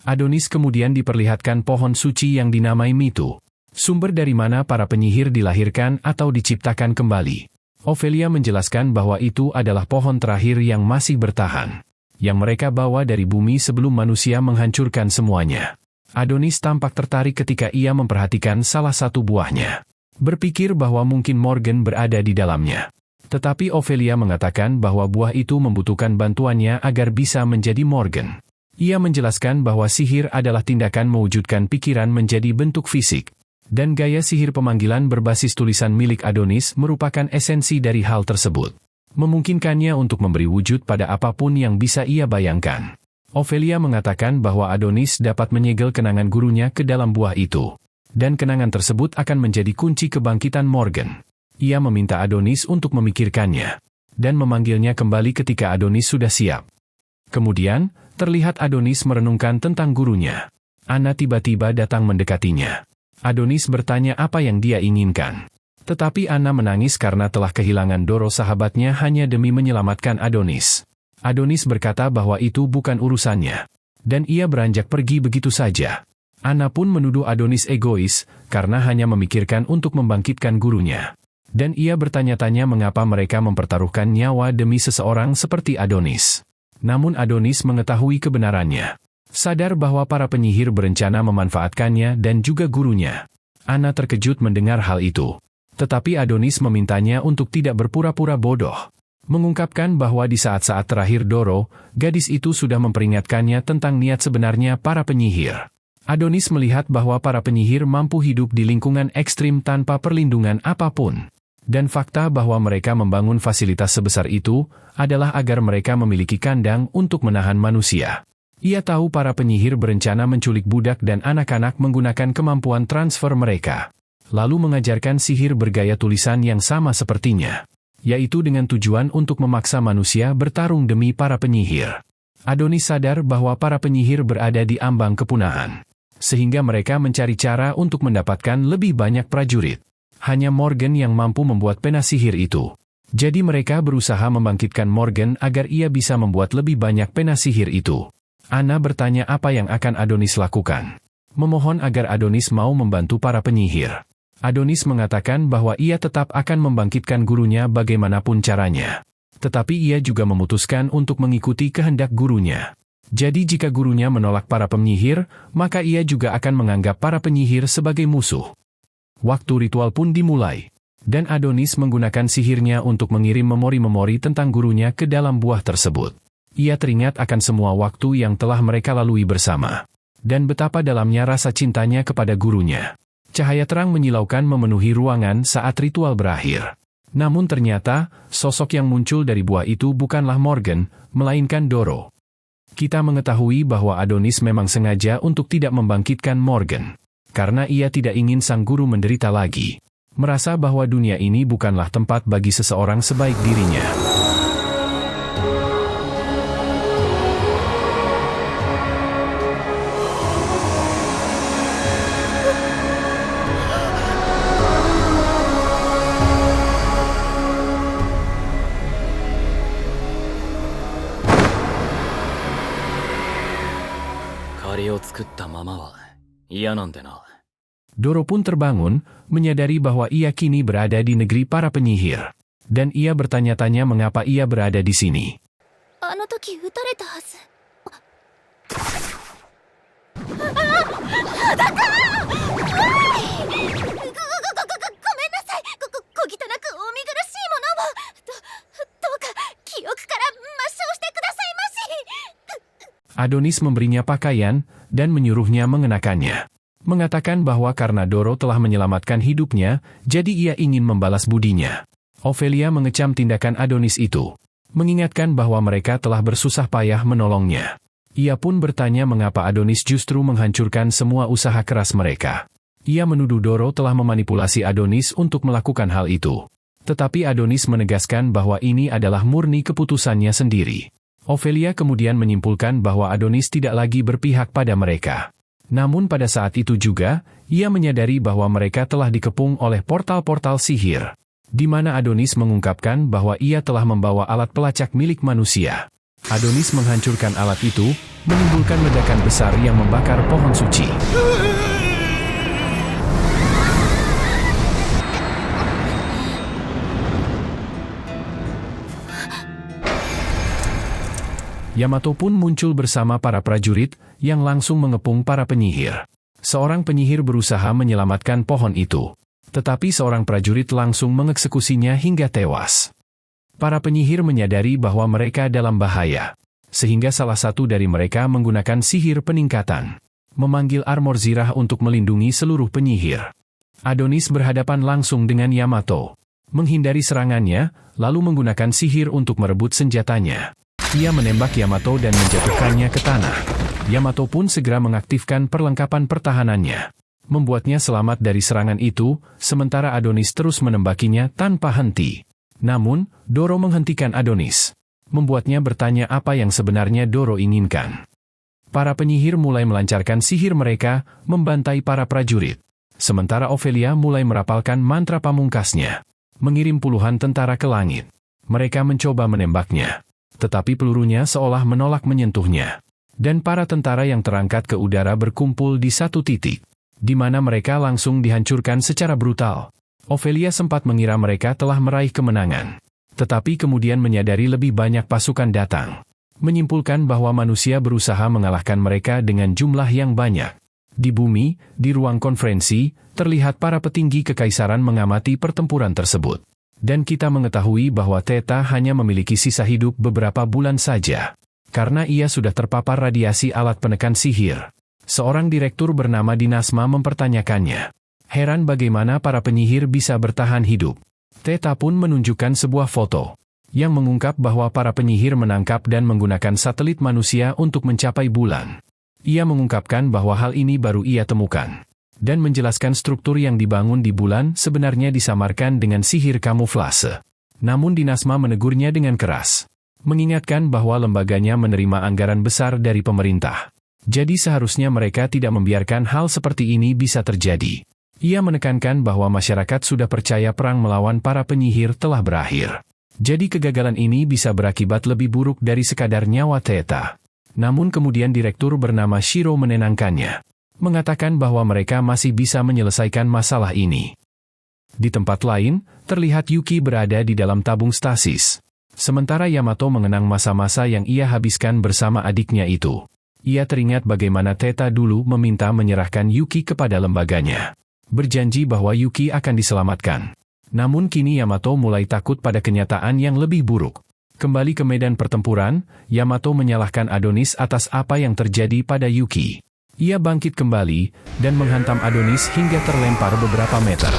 Adonis kemudian diperlihatkan pohon suci yang dinamai Mitu. Sumber dari mana para penyihir dilahirkan atau diciptakan kembali. Ophelia menjelaskan bahwa itu adalah pohon terakhir yang masih bertahan. Yang mereka bawa dari bumi sebelum manusia menghancurkan semuanya. Adonis tampak tertarik ketika ia memperhatikan salah satu buahnya. Berpikir bahwa mungkin Morgan berada di dalamnya. Tetapi Ophelia mengatakan bahwa buah itu membutuhkan bantuannya agar bisa menjadi Morgan. Ia menjelaskan bahwa sihir adalah tindakan mewujudkan pikiran menjadi bentuk fisik. Dan gaya sihir pemanggilan berbasis tulisan milik Adonis merupakan esensi dari hal tersebut. Memungkinkannya untuk memberi wujud pada apapun yang bisa ia bayangkan. Ophelia mengatakan bahwa Adonis dapat menyegel kenangan gurunya ke dalam buah itu. Dan kenangan tersebut akan menjadi kunci kebangkitan Morgan. Ia meminta Adonis untuk memikirkannya. Dan memanggilnya kembali ketika Adonis sudah siap. Kemudian, terlihat Adonis merenungkan tentang gurunya. Anna tiba-tiba datang mendekatinya. Adonis bertanya apa yang dia inginkan. Tetapi Anna menangis karena telah kehilangan Doro sahabatnya hanya demi menyelamatkan Adonis. Adonis berkata bahwa itu bukan urusannya. Dan ia beranjak pergi begitu saja. Anna pun menuduh Adonis egois, karena hanya memikirkan untuk membangkitkan gurunya. Dan ia bertanya-tanya mengapa mereka mempertaruhkan nyawa demi seseorang seperti Adonis. Namun Adonis mengetahui kebenarannya. Sadar bahwa para penyihir berencana memanfaatkannya dan juga gurunya. Anna terkejut mendengar hal itu. Tetapi Adonis memintanya untuk tidak berpura-pura bodoh. Mengungkapkan bahwa di saat-saat terakhir Doro, gadis itu sudah memperingatkannya tentang niat sebenarnya para penyihir. Adonis melihat bahwa para penyihir mampu hidup di lingkungan ekstrim tanpa perlindungan apapun. Dan fakta bahwa mereka membangun fasilitas sebesar itu adalah agar mereka memiliki kandang untuk menahan manusia. Ia tahu para penyihir berencana menculik budak dan anak-anak menggunakan kemampuan transfer mereka. Lalu mengajarkan sihir bergaya tulisan yang sama sepertinya. Yaitu dengan tujuan untuk memaksa manusia bertarung demi para penyihir. Adonis sadar bahwa para penyihir berada di ambang kepunahan. Sehingga mereka mencari cara untuk mendapatkan lebih banyak prajurit. Hanya Morgan yang mampu membuat pena sihir itu. Jadi mereka berusaha membangkitkan Morgan agar ia bisa membuat lebih banyak pena sihir itu. Anna bertanya apa yang akan Adonis lakukan. Memohon agar Adonis mau membantu para penyihir. Adonis mengatakan bahwa ia tetap akan membangkitkan gurunya bagaimanapun caranya. Tetapi ia juga memutuskan untuk mengikuti kehendak gurunya. Jadi jika gurunya menolak para penyihir, maka ia juga akan menganggap para penyihir sebagai musuh. Waktu ritual pun dimulai. Dan Adonis menggunakan sihirnya untuk mengirim memori-memori tentang gurunya ke dalam buah tersebut. Ia teringat akan semua waktu yang telah mereka lalui bersama. Dan betapa dalamnya rasa cintanya kepada gurunya. Cahaya terang menyilaukan memenuhi ruangan saat ritual berakhir. Namun ternyata, sosok yang muncul dari buah itu bukanlah Morgan, melainkan Doro. Kita mengetahui bahwa Adonis memang sengaja untuk tidak membangkitkan Morgan. Karena ia tidak ingin sang guru menderita lagi. Merasa bahwa dunia ini bukanlah tempat bagi seseorang sebaik dirinya. Doro pun terbangun, menyadari bahwa ia kini berada di negeri para penyihir. Dan ia bertanya-tanya mengapa ia berada di sini. Adonis memberinya pakaian, dan menyuruhnya mengenakannya. Mengatakan bahwa karena Doro telah menyelamatkan hidupnya, jadi ia ingin membalas budinya. Ophelia mengecam tindakan Adonis itu. Mengingatkan bahwa mereka telah bersusah payah menolongnya. Ia pun bertanya mengapa Adonis justru menghancurkan semua usaha keras mereka. Ia menuduh Doro telah memanipulasi Adonis untuk melakukan hal itu. Tetapi Adonis menegaskan bahwa ini adalah murni keputusannya sendiri. Ophelia kemudian menyimpulkan bahwa Adonis tidak lagi berpihak pada mereka. Namun pada saat itu juga, ia menyadari bahwa mereka telah dikepung oleh portal-portal sihir. Di mana Adonis mengungkapkan bahwa ia telah membawa alat pelacak milik manusia. Adonis menghancurkan alat itu, menimbulkan ledakan besar yang membakar pohon suci. Yamato pun muncul bersama para prajurit, yang langsung mengepung para penyihir. Seorang penyihir berusaha menyelamatkan pohon itu. Tetapi seorang prajurit langsung mengeksekusinya hingga tewas. Para penyihir menyadari bahwa mereka dalam bahaya. Sehingga salah satu dari mereka menggunakan sihir peningkatan. Memanggil armor zirah untuk melindungi seluruh penyihir. Adonis berhadapan langsung dengan Yamato. Menghindari serangannya, lalu menggunakan sihir untuk merebut senjatanya. Ia menembak Yamato dan menjatuhkannya ke tanah. Yamato pun segera mengaktifkan perlengkapan pertahanannya. Membuatnya selamat dari serangan itu, sementara Adonis terus menembakinya tanpa henti. Namun, Doro menghentikan Adonis. Membuatnya bertanya apa yang sebenarnya Doro inginkan. Para penyihir mulai melancarkan sihir mereka, membantai para prajurit. Sementara Ophelia mulai merapalkan mantra pamungkasnya. Mengirim puluhan tentara ke langit. Mereka mencoba menembaknya. Tetapi pelurunya seolah menolak menyentuhnya. Dan para tentara yang terangkat ke udara berkumpul di satu titik, di mana mereka langsung dihancurkan secara brutal. Ophelia sempat mengira mereka telah meraih kemenangan. Tetapi kemudian menyadari lebih banyak pasukan datang. Menyimpulkan bahwa manusia berusaha mengalahkan mereka dengan jumlah yang banyak. Di bumi, di ruang konferensi, terlihat para petinggi kekaisaran mengamati pertempuran tersebut. Dan kita mengetahui bahwa Theta hanya memiliki sisa hidup beberapa bulan saja. Karena ia sudah terpapar radiasi alat penekan sihir. Seorang direktur bernama Dinasma mempertanyakannya. Heran bagaimana para penyihir bisa bertahan hidup. Theta pun menunjukkan sebuah foto yang mengungkap bahwa para penyihir menangkap dan menggunakan satelit manusia untuk mencapai bulan. Ia mengungkapkan bahwa hal ini baru ia temukan dan menjelaskan struktur yang dibangun di bulan sebenarnya disamarkan dengan sihir kamuflase. Namun Dinasma menegurnya dengan keras, mengingatkan bahwa lembaganya menerima anggaran besar dari pemerintah. Jadi seharusnya mereka tidak membiarkan hal seperti ini bisa terjadi. Ia menekankan bahwa masyarakat sudah percaya perang melawan para penyihir telah berakhir. Jadi kegagalan ini bisa berakibat lebih buruk dari sekadar nyawa Theta. Namun kemudian direktur bernama Shiro menenangkannya, mengatakan bahwa mereka masih bisa menyelesaikan masalah ini. Di tempat lain, terlihat Yuki berada di dalam tabung stasis. Sementara Yamato mengenang masa-masa yang ia habiskan bersama adiknya itu. Ia teringat bagaimana Theta dulu meminta menyerahkan Yuki kepada lembaganya. Berjanji bahwa Yuki akan diselamatkan. Namun kini Yamato mulai takut pada kenyataan yang lebih buruk. Kembali ke medan pertempuran, Yamato menyalahkan Adonis atas apa yang terjadi pada Yuki. Ia bangkit kembali, dan menghantam Adonis hingga terlempar beberapa meter.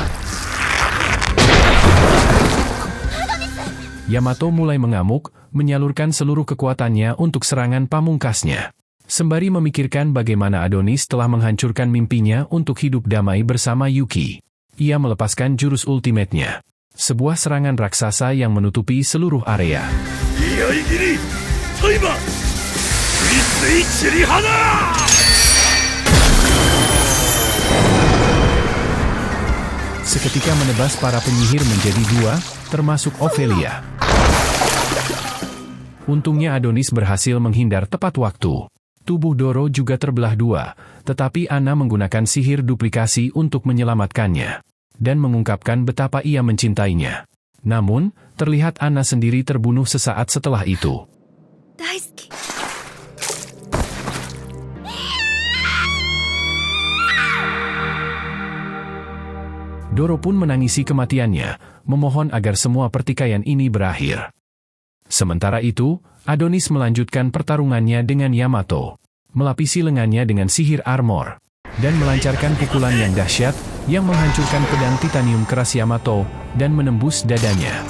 Yamato mulai mengamuk, menyalurkan seluruh kekuatannya untuk serangan pamungkasnya. Sembari memikirkan bagaimana Adonis telah menghancurkan mimpinya untuk hidup damai bersama Yuki. Ia melepaskan jurus ultimate-nya. Sebuah serangan raksasa yang menutupi seluruh area. Seketika menebas para penyihir menjadi dua, termasuk Ophelia. Untungnya Adonis berhasil menghindar tepat waktu. Tubuh Doro juga terbelah dua, tetapi Anna menggunakan sihir duplikasi untuk menyelamatkannya. Dan mengungkapkan betapa ia mencintainya. Namun, terlihat Anna sendiri terbunuh sesaat setelah itu. Daisuke. Doro pun menangisi kematiannya, memohon agar semua pertikaian ini berakhir. Sementara itu, Adonis melanjutkan pertarungannya dengan Yamato, melapisi lengannya dengan sihir armor, dan melancarkan pukulan yang dahsyat, yang menghancurkan pedang titanium keras Yamato, dan menembus dadanya.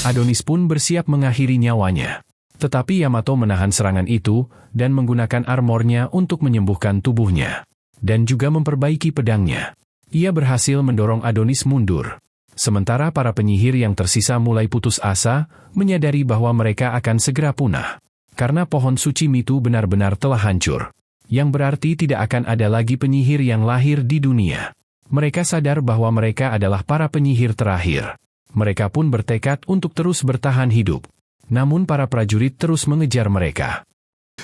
Adonis pun bersiap mengakhiri nyawanya. Tetapi Yamato menahan serangan itu, dan menggunakan armornya untuk menyembuhkan tubuhnya, dan juga memperbaiki pedangnya. Ia berhasil mendorong Adonis mundur. Sementara para penyihir yang tersisa mulai putus asa, menyadari bahwa mereka akan segera punah. Karena pohon suci Mitu benar-benar telah hancur. Yang berarti tidak akan ada lagi penyihir yang lahir di dunia. Mereka sadar bahwa mereka adalah para penyihir terakhir. Mereka pun bertekad untuk terus bertahan hidup. Namun para prajurit terus mengejar mereka.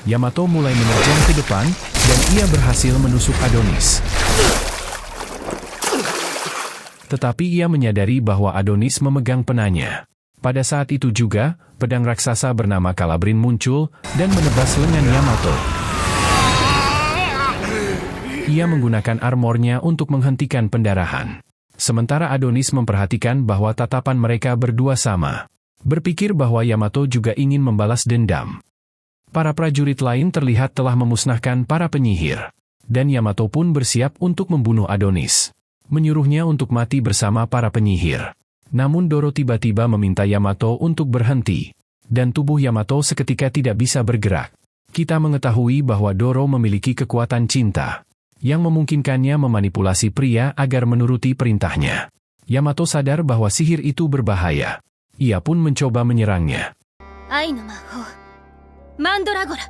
Yamato mulai menerjang ke depan, dan ia berhasil menusuk Adonis. Tetapi ia menyadari bahwa Adonis memegang penanya. Pada saat itu juga, pedang raksasa bernama Kalabrin muncul, dan menebas lengan Yamato. Ia menggunakan armornya untuk menghentikan pendarahan. Sementara Adonis memperhatikan bahwa tatapan mereka berdua sama. Berpikir bahwa Yamato juga ingin membalas dendam. Para prajurit lain terlihat telah memusnahkan para penyihir. Dan Yamato pun bersiap untuk membunuh Adonis. Menyuruhnya untuk mati bersama para penyihir. Namun Doro tiba-tiba meminta Yamato untuk berhenti. Dan tubuh Yamato seketika tidak bisa bergerak. Kita mengetahui bahwa Doro memiliki kekuatan cinta, yang memungkinkannya memanipulasi pria agar menuruti perintahnya. Yamato sadar bahwa sihir itu berbahaya. Ia pun mencoba menyerangnya. Ai no mahou. Mandragora.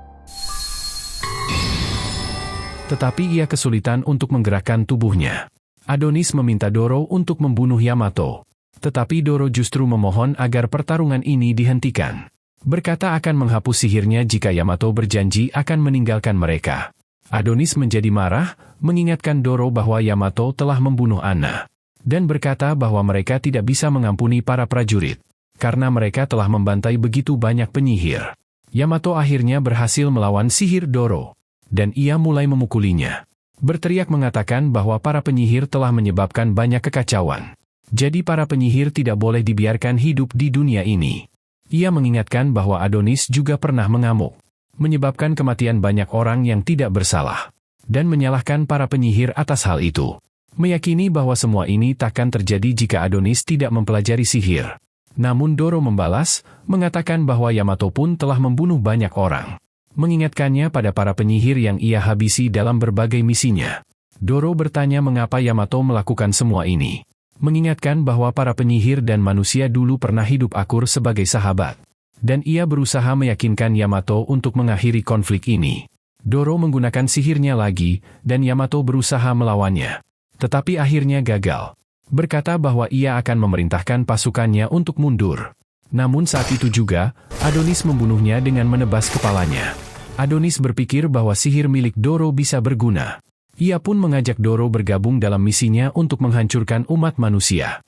Tetapi ia kesulitan untuk menggerakkan tubuhnya. Adonis meminta Doro untuk membunuh Yamato. Tetapi Doro justru memohon agar pertarungan ini dihentikan. Berkata akan menghapus sihirnya jika Yamato berjanji akan meninggalkan mereka. Adonis menjadi marah, mengingatkan Doro bahwa Yamato telah membunuh Anna. Dan berkata bahwa mereka tidak bisa mengampuni para prajurit, karena mereka telah membantai begitu banyak penyihir. Yamato akhirnya berhasil melawan sihir Doro, dan ia mulai memukulinya. Berteriak mengatakan bahwa para penyihir telah menyebabkan banyak kekacauan. Jadi para penyihir tidak boleh dibiarkan hidup di dunia ini. Ia mengingatkan bahwa Adonis juga pernah mengamuk, menyebabkan kematian banyak orang yang tidak bersalah, dan menyalahkan para penyihir atas hal itu. Meyakini bahwa semua ini takkan terjadi jika Adonis tidak mempelajari sihir. Namun Doro membalas, mengatakan bahwa Yamato pun telah membunuh banyak orang. Mengingatkannya pada para penyihir yang ia habisi dalam berbagai misinya. Doro bertanya mengapa Yamato melakukan semua ini. Mengingatkan bahwa para penyihir dan manusia dulu pernah hidup akur sebagai sahabat. Dan ia berusaha meyakinkan Yamato untuk mengakhiri konflik ini. Doro menggunakan sihirnya lagi, dan Yamato berusaha melawannya. Tetapi akhirnya gagal. Berkata bahwa ia akan memerintahkan pasukannya untuk mundur. Namun saat itu juga, Adonis membunuhnya dengan menebas kepalanya. Adonis berpikir bahwa sihir milik Doro bisa berguna. Ia pun mengajak Doro bergabung dalam misinya untuk menghancurkan umat manusia.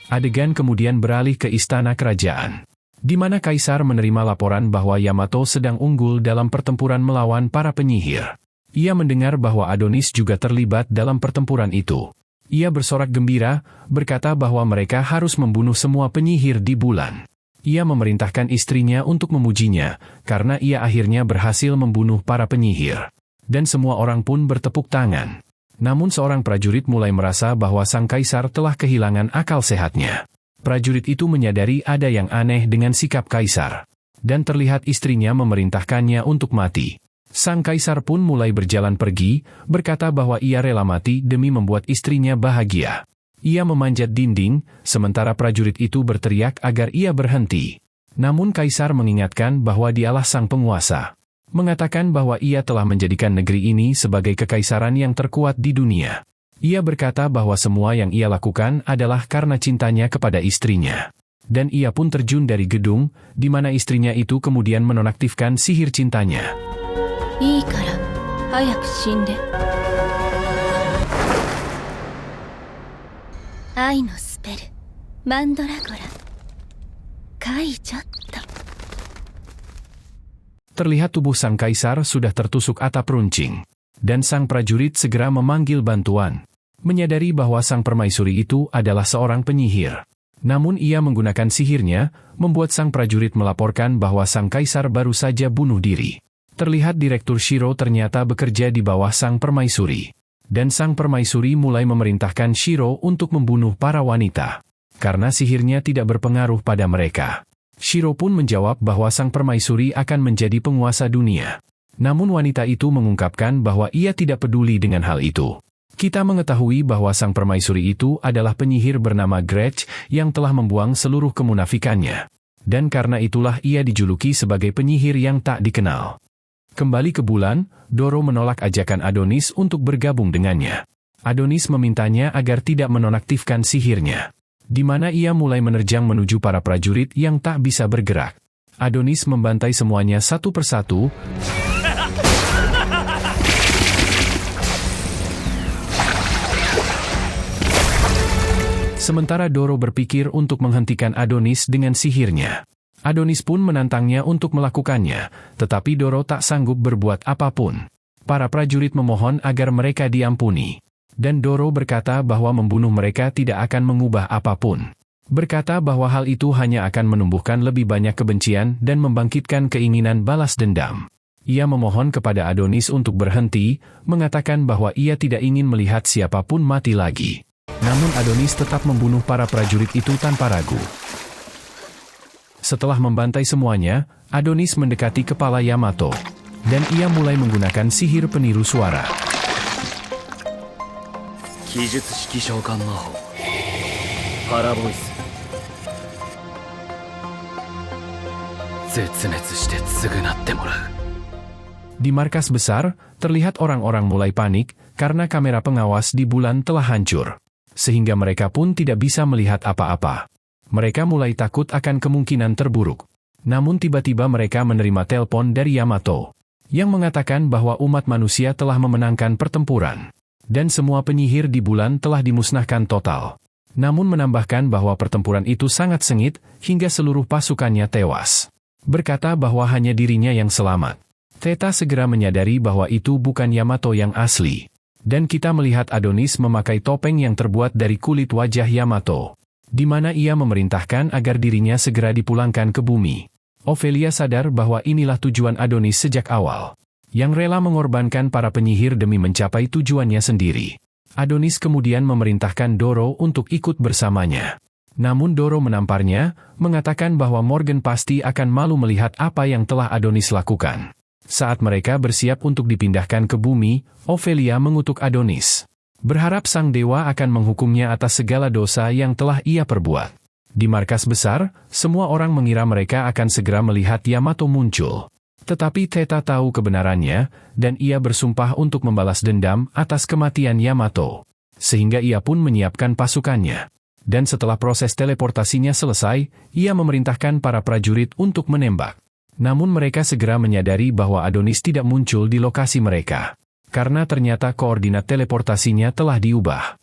Adegan kemudian beralih ke istana kerajaan, di mana Kaisar menerima laporan bahwa Yamato sedang unggul dalam pertempuran melawan para penyihir. Ia mendengar bahwa Adonis juga terlibat dalam pertempuran itu. Ia bersorak gembira, berkata bahwa mereka harus membunuh semua penyihir di bulan. Ia memerintahkan istrinya untuk memujinya, karena ia akhirnya berhasil membunuh para penyihir. Dan semua orang pun bertepuk tangan. Namun seorang prajurit mulai merasa bahwa sang kaisar telah kehilangan akal sehatnya. Prajurit itu menyadari ada yang aneh dengan sikap kaisar, dan terlihat istrinya memerintahkannya untuk mati. Sang kaisar pun mulai berjalan pergi, berkata bahwa ia rela mati demi membuat istrinya bahagia. Ia memanjat dinding, sementara prajurit itu berteriak agar ia berhenti. Namun kaisar mengingatkan bahwa dialah sang penguasa, mengatakan bahwa ia telah menjadikan negeri ini sebagai kekaisaran yang terkuat di dunia. Ia berkata bahwa semua yang ia lakukan adalah karena cintanya kepada istrinya. Dan ia pun terjun dari gedung, di mana istrinya itu kemudian menonaktifkan sihir cintanya. Terlihat tubuh sang kaisar sudah tertusuk atap runcing, dan sang prajurit segera memanggil bantuan. Menyadari bahwa sang permaisuri itu adalah seorang penyihir. Namun ia menggunakan sihirnya, membuat sang prajurit melaporkan bahwa sang kaisar baru saja bunuh diri. Terlihat Direktur Shiro ternyata bekerja di bawah sang permaisuri. Dan sang permaisuri mulai memerintahkan Shiro untuk membunuh para wanita, karena sihirnya tidak berpengaruh pada mereka. Shiro pun menjawab bahwa sang permaisuri akan menjadi penguasa dunia. Namun wanita itu mengungkapkan bahwa ia tidak peduli dengan hal itu. Kita mengetahui bahwa sang permaisuri itu adalah penyihir bernama Gretch yang telah membuang seluruh kemunafikannya. Dan karena itulah ia dijuluki sebagai penyihir yang tak dikenal. Kembali ke bulan, Doro menolak ajakan Adonis untuk bergabung dengannya. Adonis memintanya agar tidak menonaktifkan sihirnya, di mana ia mulai menerjang menuju para prajurit yang tak bisa bergerak. Adonis membantai semuanya satu persatu. Sementara Doro berpikir untuk menghentikan Adonis dengan sihirnya. Adonis pun menantangnya untuk melakukannya, tetapi Doro tak sanggup berbuat apapun. Para prajurit memohon agar mereka diampuni. Dan Doro berkata bahwa membunuh mereka tidak akan mengubah apapun. Berkata bahwa hal itu hanya akan menumbuhkan lebih banyak kebencian dan membangkitkan keinginan balas dendam. Ia memohon kepada Adonis untuk berhenti, mengatakan bahwa ia tidak ingin melihat siapapun mati lagi. Namun Adonis tetap membunuh para prajurit itu tanpa ragu. Setelah membantai semuanya, Adonis mendekati kepala Yamato, dan ia mulai menggunakan sihir peniru suara. Di markas besar, terlihat orang-orang mulai panik karena kamera pengawas di bulan telah hancur, sehingga mereka pun tidak bisa melihat apa-apa. Mereka mulai takut akan kemungkinan terburuk. Namun tiba-tiba mereka menerima telepon dari Yamato, yang mengatakan bahwa umat manusia telah memenangkan pertempuran, dan semua penyihir di bulan telah dimusnahkan total. Namun menambahkan bahwa pertempuran itu sangat sengit, hingga seluruh pasukannya tewas. Berkata bahwa hanya dirinya yang selamat. Theta segera menyadari bahwa itu bukan Yamato yang asli. Dan kita melihat Adonis memakai topeng yang terbuat dari kulit wajah Yamato, di mana ia memerintahkan agar dirinya segera dipulangkan ke bumi. Ophelia sadar bahwa inilah tujuan Adonis sejak awal, yang rela mengorbankan para penyihir demi mencapai tujuannya sendiri. Adonis kemudian memerintahkan Doro untuk ikut bersamanya. Namun Doro menamparnya, mengatakan bahwa Morgan pasti akan malu melihat apa yang telah Adonis lakukan. Saat mereka bersiap untuk dipindahkan ke bumi, Ophelia mengutuk Adonis, berharap sang dewa akan menghukumnya atas segala dosa yang telah ia perbuat. Di markas besar, semua orang mengira mereka akan segera melihat Yamato muncul. Tetapi Theta tahu kebenarannya, dan ia bersumpah untuk membalas dendam atas kematian Yamato. Sehingga ia pun menyiapkan pasukannya. Dan setelah proses teleportasinya selesai, ia memerintahkan para prajurit untuk menembak. Namun mereka segera menyadari bahwa Adonis tidak muncul di lokasi mereka, karena ternyata koordinat teleportasinya telah diubah.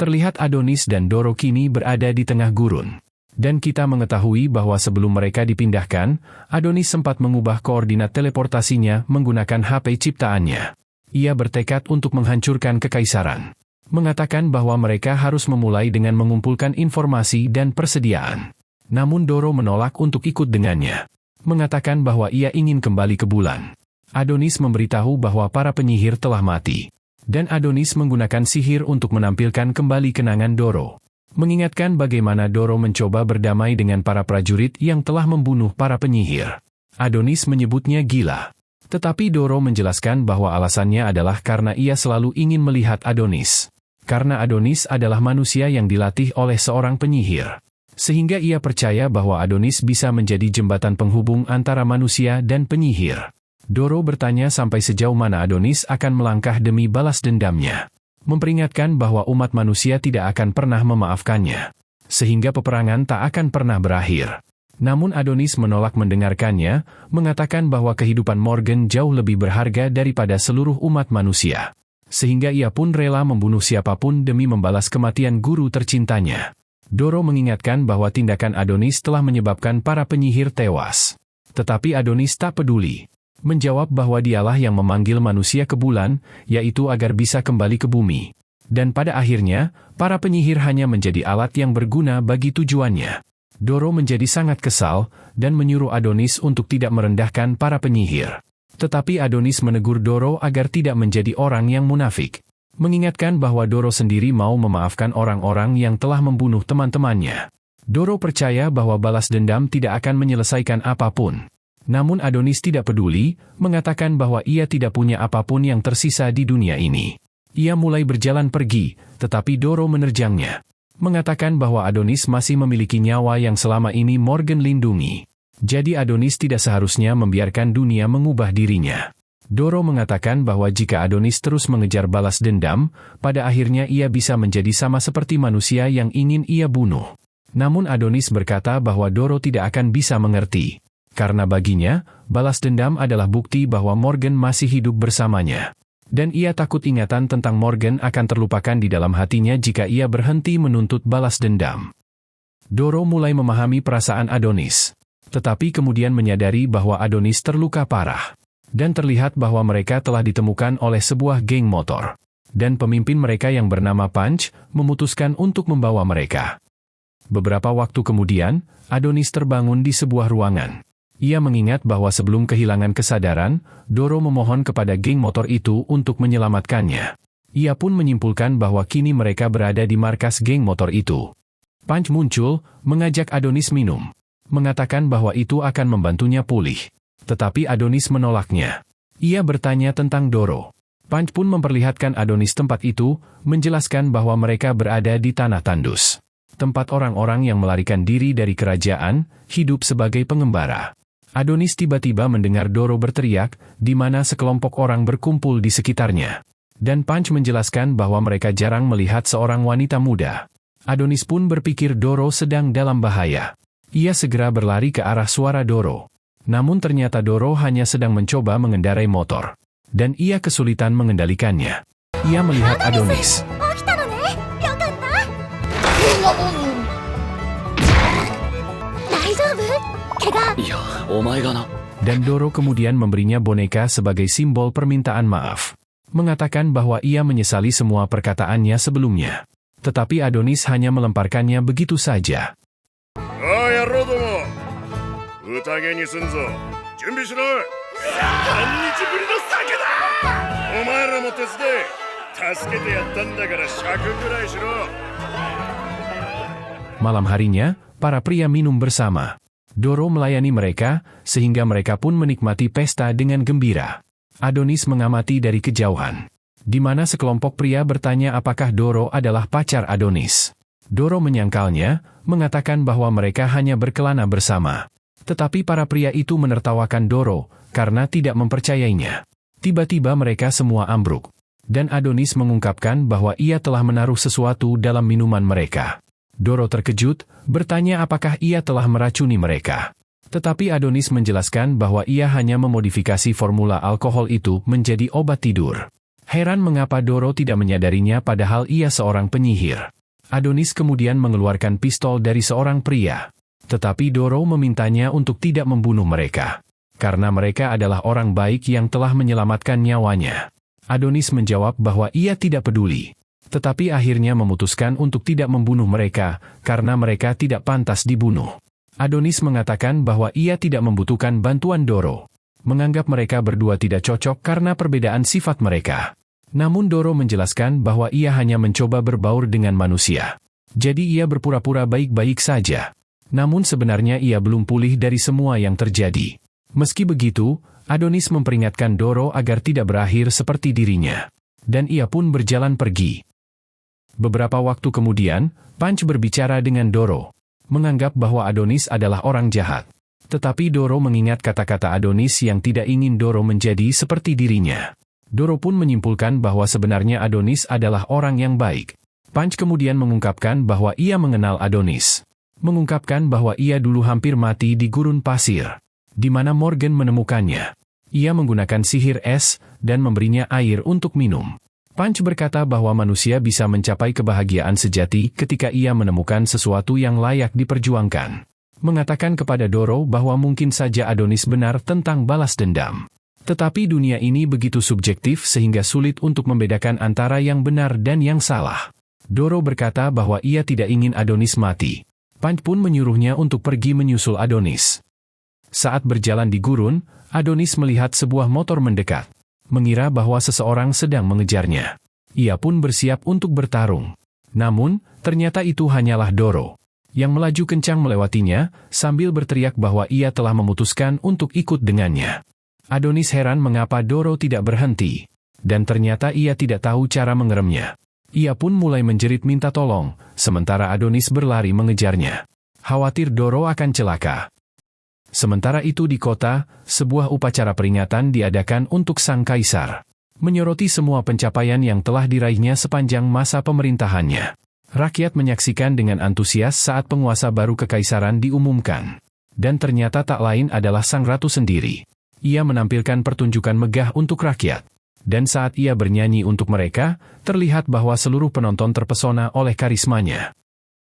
Terlihat Adonis dan Doro kini berada di tengah gurun. Dan kita mengetahui bahwa sebelum mereka dipindahkan, Adonis sempat mengubah koordinat teleportasinya menggunakan HP ciptaannya. Ia bertekad untuk menghancurkan kekaisaran, mengatakan bahwa mereka harus memulai dengan mengumpulkan informasi dan persediaan. Namun Doro menolak untuk ikut dengannya, mengatakan bahwa ia ingin kembali ke bulan. Adonis memberitahu bahwa para penyihir telah mati, dan Adonis menggunakan sihir untuk menampilkan kembali kenangan Doro, mengingatkan bagaimana Doro mencoba berdamai dengan para prajurit yang telah membunuh para penyihir. Adonis menyebutnya gila, tetapi Doro menjelaskan bahwa alasannya adalah karena ia selalu ingin melihat Adonis, karena Adonis adalah manusia yang dilatih oleh seorang penyihir. Sehingga ia percaya bahwa Adonis bisa menjadi jembatan penghubung antara manusia dan penyihir. Doro bertanya sampai sejauh mana Adonis akan melangkah demi balas dendamnya, memperingatkan bahwa umat manusia tidak akan pernah memaafkannya, sehingga peperangan tak akan pernah berakhir. Namun Adonis menolak mendengarkannya, mengatakan bahwa kehidupan Morgan jauh lebih berharga daripada seluruh umat manusia. Sehingga ia pun rela membunuh siapapun demi membalas kematian guru tercintanya. Doro mengingatkan bahwa tindakan Adonis telah menyebabkan para penyihir tewas. Tetapi Adonis tak peduli, menjawab bahwa dialah yang memanggil manusia ke bulan, yaitu agar bisa kembali ke bumi. Dan pada akhirnya, para penyihir hanya menjadi alat yang berguna bagi tujuannya. Doro menjadi sangat kesal, dan menyuruh Adonis untuk tidak merendahkan para penyihir. Tetapi Adonis menegur Doro agar tidak menjadi orang yang munafik, mengingatkan bahwa Doro sendiri mau memaafkan orang-orang yang telah membunuh teman-temannya. Doro percaya bahwa balas dendam tidak akan menyelesaikan apapun. Namun Adonis tidak peduli, mengatakan bahwa ia tidak punya apapun yang tersisa di dunia ini. Ia mulai berjalan pergi, tetapi Doro menerjangnya, mengatakan bahwa Adonis masih memiliki nyawa yang selama ini Morgan lindungi. Jadi Adonis tidak seharusnya membiarkan dunia mengubah dirinya. Doro mengatakan bahwa jika Adonis terus mengejar balas dendam, pada akhirnya ia bisa menjadi sama seperti manusia yang ingin ia bunuh. Namun Adonis berkata bahwa Doro tidak akan bisa mengerti, karena baginya, balas dendam adalah bukti bahwa Morgan masih hidup bersamanya. Dan ia takut ingatan tentang Morgan akan terlupakan di dalam hatinya jika ia berhenti menuntut balas dendam. Doro mulai memahami perasaan Adonis, tetapi kemudian menyadari bahwa Adonis terluka parah. Dan terlihat bahwa mereka telah ditemukan oleh sebuah geng motor. Dan pemimpin mereka yang bernama Punch, memutuskan untuk membawa mereka. Beberapa waktu kemudian, Adonis terbangun di sebuah ruangan. Ia mengingat bahwa sebelum kehilangan kesadaran, Doro memohon kepada geng motor itu untuk menyelamatkannya. Ia pun menyimpulkan bahwa kini mereka berada di markas geng motor itu. Punch muncul, mengajak Adonis minum, mengatakan bahwa itu akan membantunya pulih. Tetapi Adonis menolaknya. Ia bertanya tentang Doro. Punch pun memperlihatkan Adonis tempat itu, menjelaskan bahwa mereka berada di tanah tandus, tempat orang-orang yang melarikan diri dari kerajaan, hidup sebagai pengembara. Adonis tiba-tiba mendengar Doro berteriak, di mana sekelompok orang berkumpul di sekitarnya. Dan Punch menjelaskan bahwa mereka jarang melihat seorang wanita muda Adonis pun berpikir Doro sedang dalam bahaya. Ia segera berlari ke arah suara Doro. Namun ternyata Doro hanya sedang mencoba mengendarai motor. Dan ia kesulitan mengendalikannya. Ia melihat Adonis. Dan Doro kemudian memberinya boneka sebagai simbol permintaan maaf. Mengatakan bahwa ia menyesali semua perkataannya sebelumnya. Tetapi Adonis hanya melemparkannya begitu saja. Malam harinya, para pria minum bersama. Doro melayani mereka, sehingga mereka pun menikmati pesta dengan gembira. Adonis mengamati dari kejauhan, di mana sekelompok pria bertanya apakah Doro adalah pacar Adonis. Doro menyangkalnya, mengatakan bahwa mereka hanya berkelana bersama. Tetapi para pria itu menertawakan Doro, karena tidak mempercayainya. Tiba-tiba mereka semua ambruk. Dan Adonis mengungkapkan bahwa ia telah menaruh sesuatu dalam minuman mereka. Doro terkejut, bertanya apakah ia telah meracuni mereka. Tetapi Adonis menjelaskan bahwa ia hanya memodifikasi formula alkohol itu menjadi obat tidur. Heran mengapa Doro tidak menyadarinya padahal ia seorang penyihir. Adonis kemudian mengeluarkan pistol dari seorang pria. Tetapi Doro memintanya untuk tidak membunuh mereka. Karena mereka adalah orang baik yang telah menyelamatkan nyawanya. Adonis menjawab bahwa ia tidak peduli. Tetapi akhirnya memutuskan untuk tidak membunuh mereka, karena mereka tidak pantas dibunuh. Adonis mengatakan bahwa ia tidak membutuhkan bantuan Doro. Menganggap mereka berdua tidak cocok karena perbedaan sifat mereka. Namun Doro menjelaskan bahwa ia hanya mencoba berbaur dengan manusia. Jadi ia berpura-pura baik-baik saja. Namun sebenarnya ia belum pulih dari semua yang terjadi. Meski begitu, Adonis memperingatkan Doro agar tidak berakhir seperti dirinya. Dan ia pun berjalan pergi. Beberapa waktu kemudian, Punch berbicara dengan Doro. Menganggap bahwa Adonis adalah orang jahat. Tetapi Doro mengingat kata-kata Adonis yang tidak ingin Doro menjadi seperti dirinya. Doro pun menyimpulkan bahwa sebenarnya Adonis adalah orang yang baik. Punch kemudian mengungkapkan bahwa ia mengenal Adonis. Mengungkapkan bahwa ia dulu hampir mati di gurun pasir. Di mana Morgan menemukannya. Ia menggunakan sihir es, dan memberinya air untuk minum. Punch berkata bahwa manusia bisa mencapai kebahagiaan sejati ketika ia menemukan sesuatu yang layak diperjuangkan. Mengatakan kepada Doro bahwa mungkin saja Adonis benar tentang balas dendam. Tetapi dunia ini begitu subjektif sehingga sulit untuk membedakan antara yang benar dan yang salah. Doro berkata bahwa ia tidak ingin Adonis mati. Punch pun menyuruhnya untuk pergi menyusul Adonis. Saat berjalan di gurun, Adonis melihat sebuah motor mendekat. Mengira bahwa seseorang sedang mengejarnya. Ia pun bersiap untuk bertarung. Namun, ternyata itu hanyalah Doro, yang melaju kencang melewatinya, sambil berteriak bahwa ia telah memutuskan untuk ikut dengannya. Adonis heran mengapa Doro tidak berhenti. Dan ternyata ia tidak tahu cara mengeremnya. Ia pun mulai menjerit minta tolong, sementara Adonis berlari mengejarnya. Khawatir Doro akan celaka. Sementara itu di kota, sebuah upacara peringatan diadakan untuk sang kaisar. Menyoroti semua pencapaian yang telah diraihnya sepanjang masa pemerintahannya. Rakyat menyaksikan dengan antusias saat penguasa baru kekaisaran diumumkan. Dan ternyata tak lain adalah sang ratu sendiri. Ia menampilkan pertunjukan megah untuk rakyat. Dan saat ia bernyanyi untuk mereka, terlihat bahwa seluruh penonton terpesona oleh karismanya.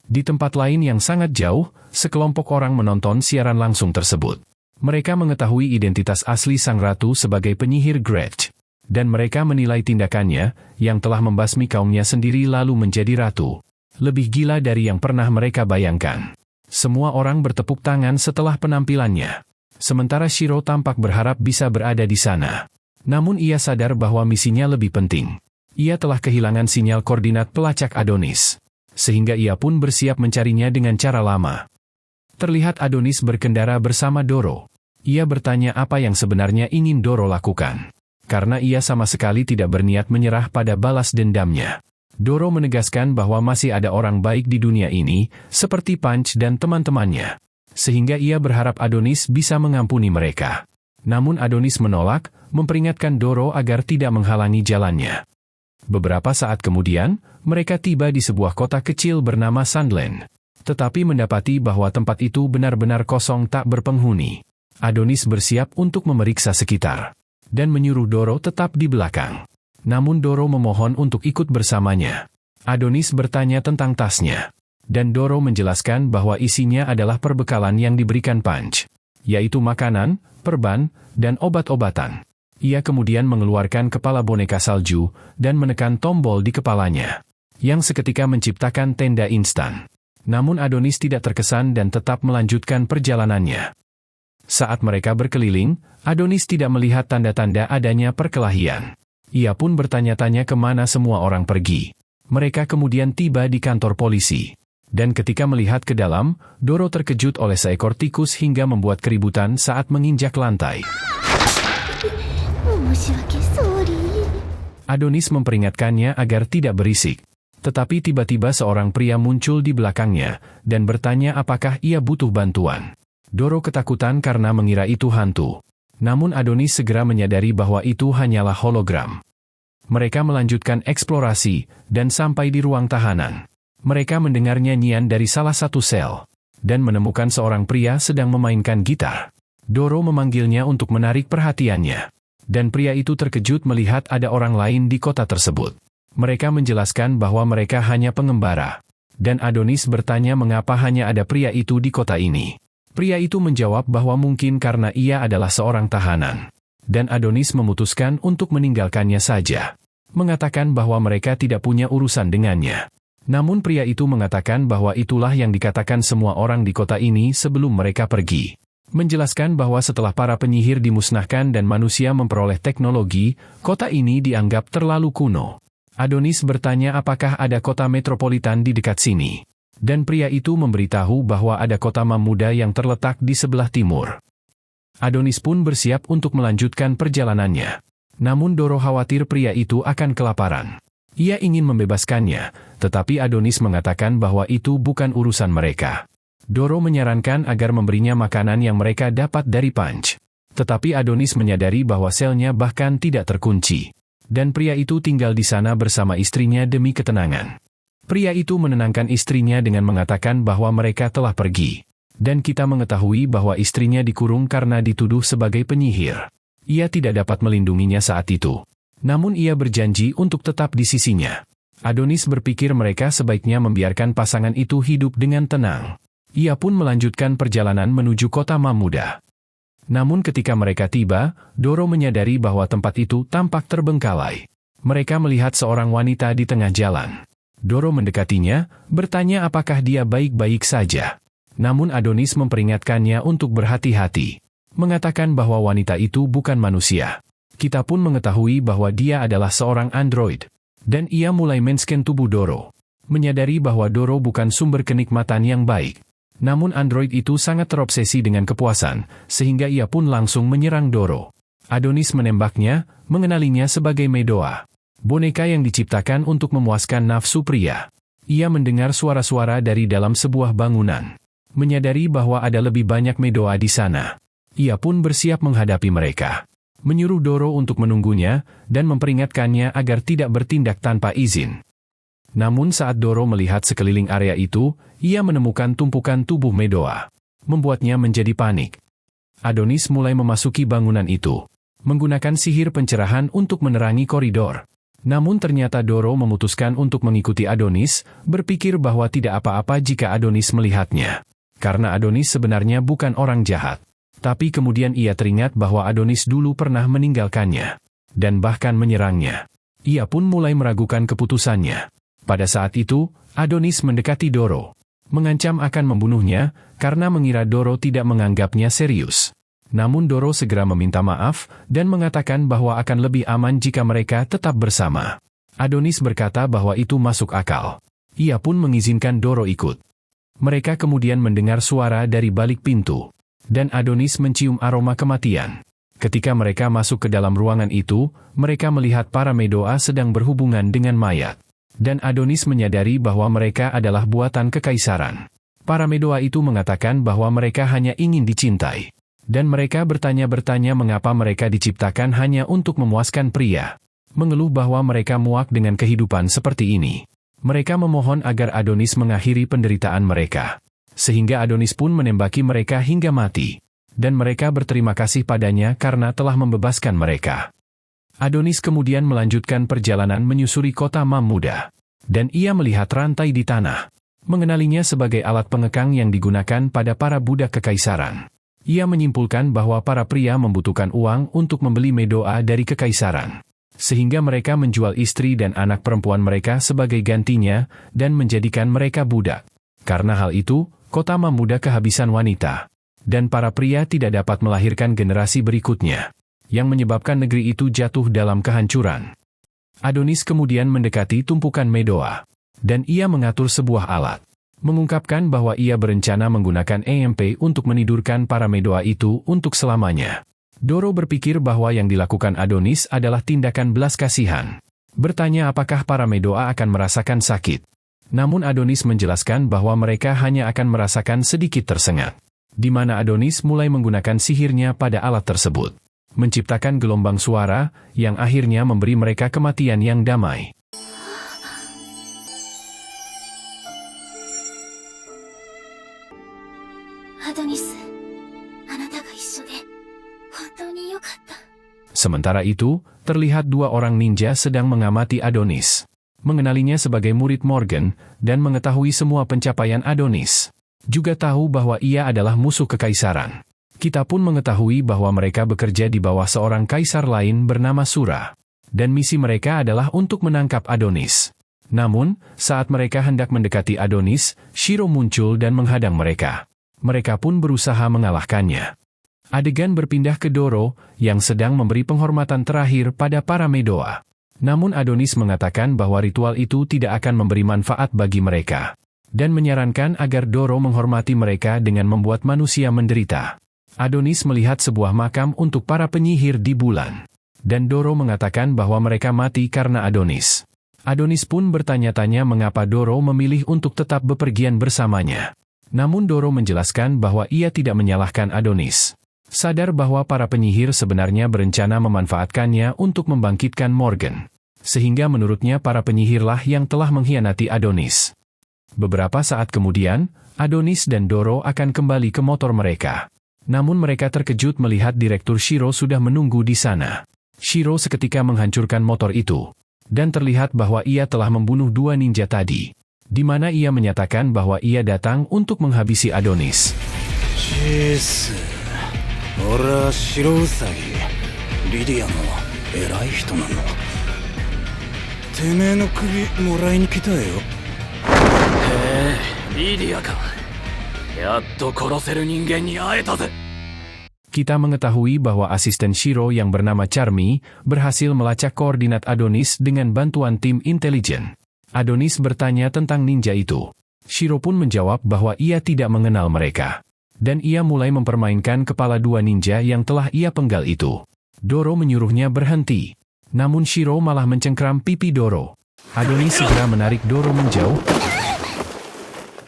Di tempat lain yang sangat jauh, sekelompok orang menonton siaran langsung tersebut. Mereka mengetahui identitas asli sang ratu sebagai penyihir Gretsch. Dan mereka menilai tindakannya, yang telah membasmi kaumnya sendiri lalu menjadi ratu, lebih gila dari yang pernah mereka bayangkan. Semua orang bertepuk tangan setelah penampilannya. Sementara Shiro tampak berharap bisa berada di sana. Namun ia sadar bahwa misinya lebih penting. Ia telah kehilangan sinyal koordinat pelacak Adonis. Sehingga ia pun bersiap mencarinya dengan cara lama. Terlihat Adonis berkendara bersama Doro. Ia bertanya apa yang sebenarnya ingin Doro lakukan. Karena ia sama sekali tidak berniat menyerah pada balas dendamnya. Doro menegaskan bahwa masih ada orang baik di dunia ini, seperti Punch dan teman-temannya. Sehingga ia berharap Adonis bisa mengampuni mereka. Namun Adonis menolak, memperingatkan Doro agar tidak menghalangi jalannya. Beberapa saat kemudian, mereka tiba di sebuah kota kecil bernama Sandland. Tetapi mendapati bahwa tempat itu benar-benar kosong tak berpenghuni. Adonis bersiap untuk memeriksa sekitar. Dan menyuruh Doro tetap di belakang. Namun Doro memohon untuk ikut bersamanya. Adonis bertanya tentang tasnya. Dan Doro menjelaskan bahwa isinya adalah perbekalan yang diberikan Punch. Yaitu makanan, perban, dan obat-obatan. Ia kemudian mengeluarkan kepala boneka salju, dan menekan tombol di kepalanya. Yang seketika menciptakan tenda instan. Namun Adonis tidak terkesan dan tetap melanjutkan perjalanannya. Saat mereka berkeliling, Adonis tidak melihat tanda-tanda adanya perkelahian. Ia pun bertanya-tanya kemana semua orang pergi. Mereka kemudian tiba di kantor polisi. Dan ketika melihat ke dalam, Doro terkejut oleh seekor tikus hingga membuat keributan saat menginjak lantai. Adonis memperingatkannya agar tidak berisik. Tetapi tiba-tiba seorang pria muncul di belakangnya, dan bertanya apakah ia butuh bantuan. Doro ketakutan karena mengira itu hantu. Namun Adonis segera menyadari bahwa itu hanyalah hologram. Mereka melanjutkan eksplorasi, dan sampai di ruang tahanan. Mereka mendengar nyanyian dari salah satu sel, dan menemukan seorang pria sedang memainkan gitar. Doro memanggilnya untuk menarik perhatiannya. Dan pria itu terkejut melihat ada orang lain di kota tersebut. Mereka menjelaskan bahwa mereka hanya pengembara. Dan Adonis bertanya mengapa hanya ada pria itu di kota ini. Pria itu menjawab bahwa mungkin karena ia adalah seorang tahanan. Dan Adonis memutuskan untuk meninggalkannya saja. Mengatakan bahwa mereka tidak punya urusan dengannya. Namun pria itu mengatakan bahwa itulah yang dikatakan semua orang di kota ini sebelum mereka pergi. Menjelaskan bahwa setelah para penyihir dimusnahkan dan manusia memperoleh teknologi, kota ini dianggap terlalu kuno. Adonis bertanya apakah ada kota metropolitan di dekat sini. Dan pria itu memberitahu bahwa ada kota Mamuda yang terletak di sebelah timur. Adonis pun bersiap untuk melanjutkan perjalanannya. Namun Doro khawatir pria itu akan kelaparan. Ia ingin membebaskannya, tetapi Adonis mengatakan bahwa itu bukan urusan mereka. Doro menyarankan agar memberinya makanan yang mereka dapat dari Punch. Tetapi Adonis menyadari bahwa selnya bahkan tidak terkunci. Dan pria itu tinggal di sana bersama istrinya demi ketenangan. Pria itu menenangkan istrinya dengan mengatakan bahwa mereka telah pergi. Dan kita mengetahui bahwa istrinya dikurung karena dituduh sebagai penyihir. Ia tidak dapat melindunginya saat itu. Namun ia berjanji untuk tetap di sisinya. Adonis berpikir mereka sebaiknya membiarkan pasangan itu hidup dengan tenang. Ia pun melanjutkan perjalanan menuju kota Mamuda. Namun ketika mereka tiba, Doro menyadari bahwa tempat itu tampak terbengkalai. Mereka melihat seorang wanita di tengah jalan. Doro mendekatinya, bertanya apakah dia baik-baik saja. Namun Adonis memperingatkannya untuk berhati-hati. Mengatakan bahwa wanita itu bukan manusia. Kita pun mengetahui bahwa dia adalah seorang android. Dan ia mulai men-scan tubuh Doro. Menyadari bahwa Doro bukan sumber kenikmatan yang baik. Namun android itu sangat terobsesi dengan kepuasan, sehingga ia pun langsung menyerang Doro. Adonis menembaknya, mengenalinya sebagai Medoa. Boneka yang diciptakan untuk memuaskan nafsu pria. Ia mendengar suara-suara dari dalam sebuah bangunan. Menyadari bahwa ada lebih banyak Medoa di sana. Ia pun bersiap menghadapi mereka. Menyuruh Doro untuk menunggunya, dan memperingatkannya agar tidak bertindak tanpa izin. Namun saat Doro melihat sekeliling area itu, ia menemukan tumpukan tubuh Medoa. Membuatnya menjadi panik. Adonis mulai memasuki bangunan itu. Menggunakan sihir pencerahan untuk menerangi koridor. Namun ternyata Doro memutuskan untuk mengikuti Adonis, berpikir bahwa tidak apa-apa jika Adonis melihatnya. Karena Adonis sebenarnya bukan orang jahat. Tapi kemudian ia teringat bahwa Adonis dulu pernah meninggalkannya. Dan bahkan menyerangnya. Ia pun mulai meragukan keputusannya. Pada saat itu, Adonis mendekati Doro. Mengancam akan membunuhnya, karena mengira Doro tidak menganggapnya serius. Namun Doro segera meminta maaf, dan mengatakan bahwa akan lebih aman jika mereka tetap bersama. Adonis berkata bahwa itu masuk akal. Ia pun mengizinkan Doro ikut. Mereka kemudian mendengar suara dari balik pintu. Dan Adonis mencium aroma kematian. Ketika mereka masuk ke dalam ruangan itu, mereka melihat para Medoa sedang berhubungan dengan mayat. Dan Adonis menyadari bahwa mereka adalah buatan kekaisaran. Para Medoa itu mengatakan bahwa mereka hanya ingin dicintai. Dan mereka bertanya-bertanya mengapa mereka diciptakan hanya untuk memuaskan pria. mengeluh bahwa mereka muak dengan kehidupan seperti ini. Mereka memohon agar Adonis mengakhiri penderitaan mereka. Sehingga Adonis pun menembaki mereka hingga mati. Dan mereka berterima kasih padanya karena telah membebaskan mereka. Adonis kemudian melanjutkan perjalanan menyusuri kota Mamuda. Dan ia melihat rantai di tanah. Mengenalinya sebagai alat pengekang yang digunakan pada para budak kekaisaran. Ia menyimpulkan bahwa para pria membutuhkan uang untuk membeli Medoa dari kekaisaran. Sehingga mereka menjual istri dan anak perempuan mereka sebagai gantinya dan menjadikan mereka budak. Karena hal itu, kota Mamuda kehabisan wanita. Dan para pria tidak dapat melahirkan generasi berikutnya. Yang menyebabkan negeri itu jatuh dalam kehancuran. Adonis kemudian mendekati tumpukan Medoa. Dan ia mengatur sebuah alat. Mengungkapkan bahwa ia berencana menggunakan EMP untuk menidurkan para Medoa itu untuk selamanya. Doro berpikir bahwa yang dilakukan Adonis adalah tindakan belas kasihan. Bertanya apakah para Medoa akan merasakan sakit. Namun Adonis menjelaskan bahwa mereka hanya akan merasakan sedikit tersengat. Di mana Adonis mulai menggunakan sihirnya pada alat tersebut. Menciptakan gelombang suara, yang akhirnya memberi mereka kematian yang damai. Adonis, anata ga issho de hontou ni yokatta. Sementara itu, terlihat dua orang ninja sedang mengamati Adonis. Mengenalinya sebagai murid Morgan, dan mengetahui semua pencapaian Adonis. Juga tahu bahwa ia adalah musuh kekaisaran. Kita pun mengetahui bahwa mereka bekerja di bawah seorang kaisar lain bernama Sura. Dan misi mereka adalah untuk menangkap Adonis. Namun, saat mereka hendak mendekati Adonis, Shiro muncul dan menghadang mereka. Mereka pun berusaha mengalahkannya. Adegan berpindah ke Doro, yang sedang memberi penghormatan terakhir pada para Medoa. Namun Adonis mengatakan bahwa ritual itu tidak akan memberi manfaat bagi mereka. Dan menyarankan agar Doro menghormati mereka dengan membuat manusia menderita. Adonis melihat sebuah makam untuk para penyihir di bulan. Dan Doro mengatakan bahwa mereka mati karena Adonis. Adonis pun bertanya-tanya mengapa Doro memilih untuk tetap bepergian bersamanya. Namun Doro menjelaskan bahwa ia tidak menyalahkan Adonis. Sadar bahwa para penyihir sebenarnya berencana memanfaatkannya untuk membangkitkan Morgan. Sehingga menurutnya para penyihirlah yang telah mengkhianati Adonis. Beberapa saat kemudian, Adonis dan Doro akan kembali ke motor mereka. Namun mereka terkejut melihat Direktur Shiro sudah menunggu di sana. Shiro seketika menghancurkan motor itu. Dan terlihat bahwa ia telah membunuh dua ninja tadi. Di mana ia menyatakan bahwa ia datang untuk menghabisi Adonis. Shis, ora Shiro Usagi, Lydia no erai hito nano. Temee no kubi morai ni kita yo. リディアか。やっと殺せる人間に会えたぜ。 Kita mengetahui bahwa asisten Shiro yang bernama Charmy berhasil melacak koordinat Adonis dengan bantuan tim intelijen. Adonis bertanya tentang ninja itu. Shiro pun menjawab bahwa ia tidak mengenal mereka. Dan ia mulai mempermainkan kepala dua ninja yang telah ia penggal itu. Doro menyuruhnya berhenti. Namun Shiro malah mencengkram pipi Doro. Adonis segera menarik Doro menjauh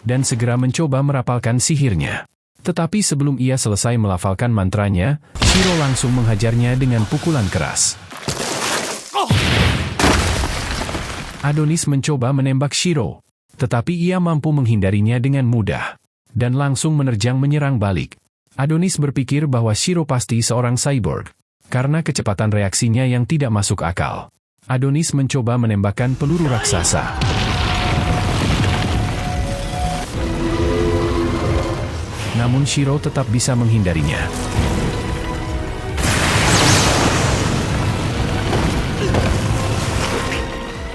dan segera mencoba merapalkan sihirnya. Tetapi sebelum ia selesai melafalkan mantranya, Shiro langsung menghajarnya dengan pukulan keras. Adonis mencoba menembak Shiro, tetapi ia mampu menghindarinya dengan mudah, dan langsung menerjang menyerang balik. Adonis berpikir bahwa Shiro pasti seorang cyborg, karena kecepatan reaksinya yang tidak masuk akal. Adonis mencoba menembakkan peluru raksasa. Namun Shiro tetap bisa menghindarinya.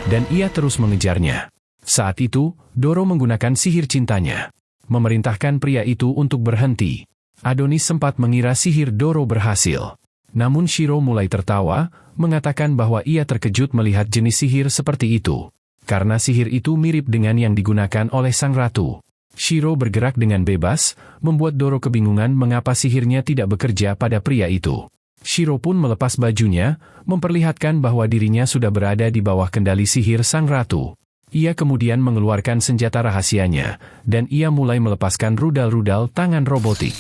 Dan ia terus mengejarnya. Saat itu, Doro menggunakan sihir cintanya. Memerintahkan pria itu untuk berhenti. Adonis sempat mengira sihir Doro berhasil. Namun Shiro mulai tertawa, mengatakan bahwa ia terkejut melihat jenis sihir seperti itu. Karena sihir itu mirip dengan yang digunakan oleh sang ratu. Shiro bergerak dengan bebas, membuat Doro kebingungan mengapa sihirnya tidak bekerja pada pria itu. Shiro pun melepas bajunya, memperlihatkan bahwa dirinya sudah berada di bawah kendali sihir sang ratu. Ia kemudian mengeluarkan senjata rahasianya, dan ia mulai melepaskan rudal-rudal tangan robotik.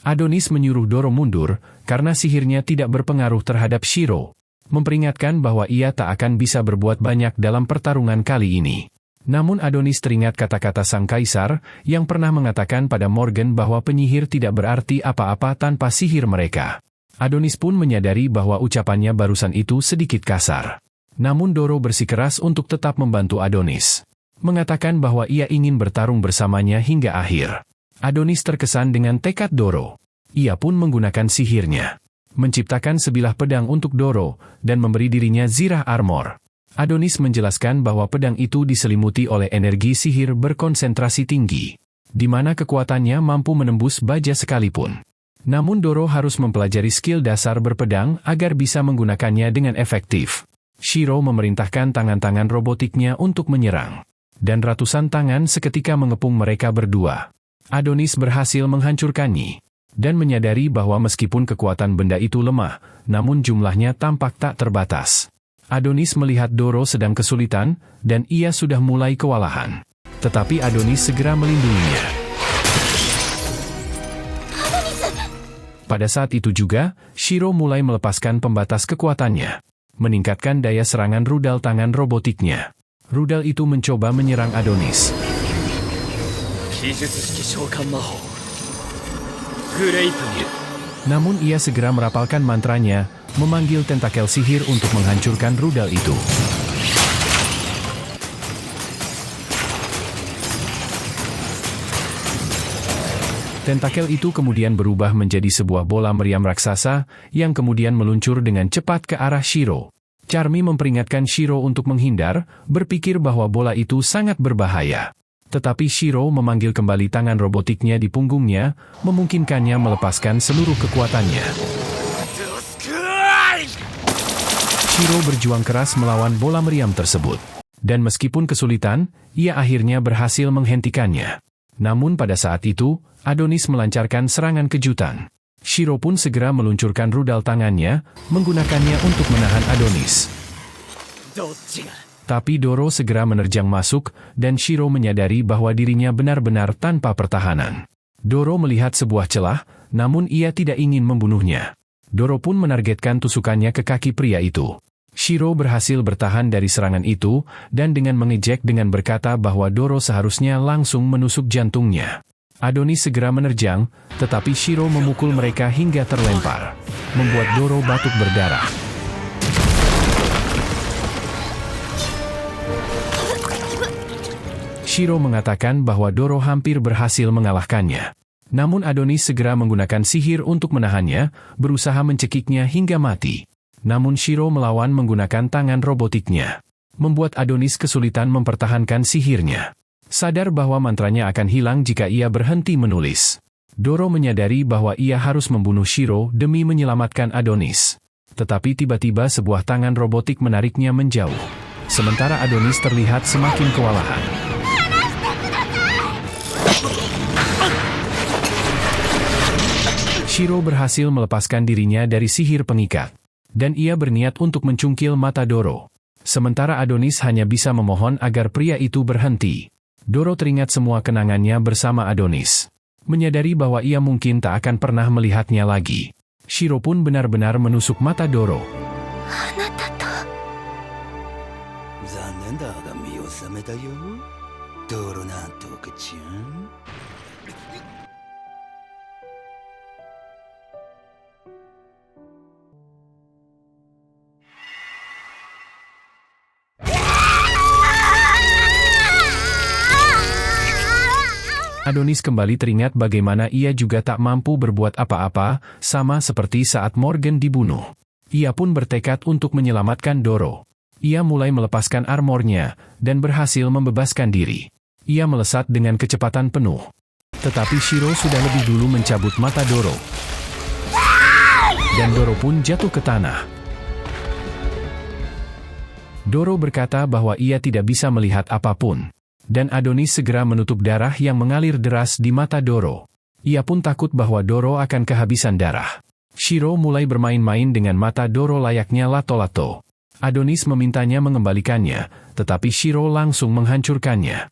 Adonis menyuruh Doro mundur, karena sihirnya tidak berpengaruh terhadap Shiro, memperingatkan bahwa ia tak akan bisa berbuat banyak dalam pertarungan kali ini. Namun Adonis teringat kata-kata sang kaisar, yang pernah mengatakan pada Morgan bahwa penyihir tidak berarti apa-apa tanpa sihir mereka. Adonis pun menyadari bahwa ucapannya barusan itu sedikit kasar. Namun Doro bersikeras untuk tetap membantu Adonis, mengatakan bahwa ia ingin bertarung bersamanya hingga akhir. Adonis terkesan dengan tekad Doro. Ia pun menggunakan sihirnya, menciptakan sebilah pedang untuk Doro, dan memberi dirinya zirah armor. Adonis menjelaskan bahwa pedang itu diselimuti oleh energi sihir berkonsentrasi tinggi, di mana kekuatannya mampu menembus baja sekalipun. Namun Doro harus mempelajari skill dasar berpedang agar bisa menggunakannya dengan efektif. Shiro memerintahkan tangan-tangan robotiknya untuk menyerang, dan ratusan tangan seketika mengepung mereka berdua. Adonis berhasil menghancurkannya, dan menyadari bahwa meskipun kekuatan benda itu lemah, namun jumlahnya tampak tak terbatas. Adonis melihat Doro sedang kesulitan, dan ia sudah mulai kewalahan. Tetapi Adonis segera melindunginya. Pada saat itu juga, Shiro mulai melepaskan pembatas kekuatannya, meningkatkan daya serangan rudal tangan robotiknya. Rudal itu mencoba menyerang Adonis. Namun ia segera merapalkan mantranya, memanggil tentakel sihir untuk menghancurkan rudal itu. Tentakel itu kemudian berubah menjadi sebuah bola meriam raksasa, yang kemudian meluncur dengan cepat ke arah Shiro. Charmy memperingatkan Shiro untuk menghindar, berpikir bahwa bola itu sangat berbahaya. Tetapi Shiro memanggil kembali tangan robotiknya di punggungnya, memungkinkannya melepaskan seluruh kekuatannya. Shiro berjuang keras melawan bola meriam tersebut. Dan meskipun kesulitan, ia akhirnya berhasil menghentikannya. Namun pada saat itu, Adonis melancarkan serangan kejutan. Shiro pun segera meluncurkan rudal tangannya, menggunakannya untuk menahan Adonis. Tapi Doro segera menerjang masuk, dan Shiro menyadari bahwa dirinya benar-benar tanpa pertahanan. Doro melihat sebuah celah, namun ia tidak ingin membunuhnya. Doro pun menargetkan tusukannya ke kaki pria itu. Shiro berhasil bertahan dari serangan itu, dan dengan mengejek dengan berkata bahwa Doro seharusnya langsung menusuk jantungnya. Adonis segera menerjang, tetapi Shiro memukul mereka hingga terlempar, membuat Doro batuk berdarah. Shiro mengatakan bahwa Doro hampir berhasil mengalahkannya. Namun Adonis segera menggunakan sihir untuk menahannya, berusaha mencekiknya hingga mati. Namun Shiro melawan menggunakan tangan robotiknya, membuat Adonis kesulitan mempertahankan sihirnya. Sadar bahwa mantranya akan hilang jika ia berhenti menulis, Doro menyadari bahwa ia harus membunuh Shiro demi menyelamatkan Adonis. Tetapi tiba-tiba sebuah tangan robotik menariknya menjauh. Sementara Adonis terlihat semakin kewalahan. Shiro berhasil melepaskan dirinya dari sihir pengikat, dan ia berniat untuk mencungkil mata Doro. Sementara Adonis hanya bisa memohon agar pria itu berhenti. Doro teringat semua kenangannya bersama Adonis, menyadari bahwa ia mungkin tak akan pernah melihatnya lagi. Shiro pun benar-benar menusuk mata Doro. Adonis kembali teringat bagaimana ia juga tak mampu berbuat apa-apa, sama seperti saat Morgan dibunuh. Ia pun bertekad untuk menyelamatkan Doro. Ia mulai melepaskan armornya, dan berhasil membebaskan diri. Ia melesat dengan kecepatan penuh. Tetapi Shiro sudah lebih dulu mencabut mata Doro. Dan Doro pun jatuh ke tanah. Doro berkata bahwa ia tidak bisa melihat apapun. Dan Adonis segera menutup darah yang mengalir deras di mata Doro. Ia pun takut bahwa Doro akan kehabisan darah. Shiro mulai bermain-main dengan mata Doro layaknya lato-lato. Adonis memintanya mengembalikannya, tetapi Shiro langsung menghancurkannya.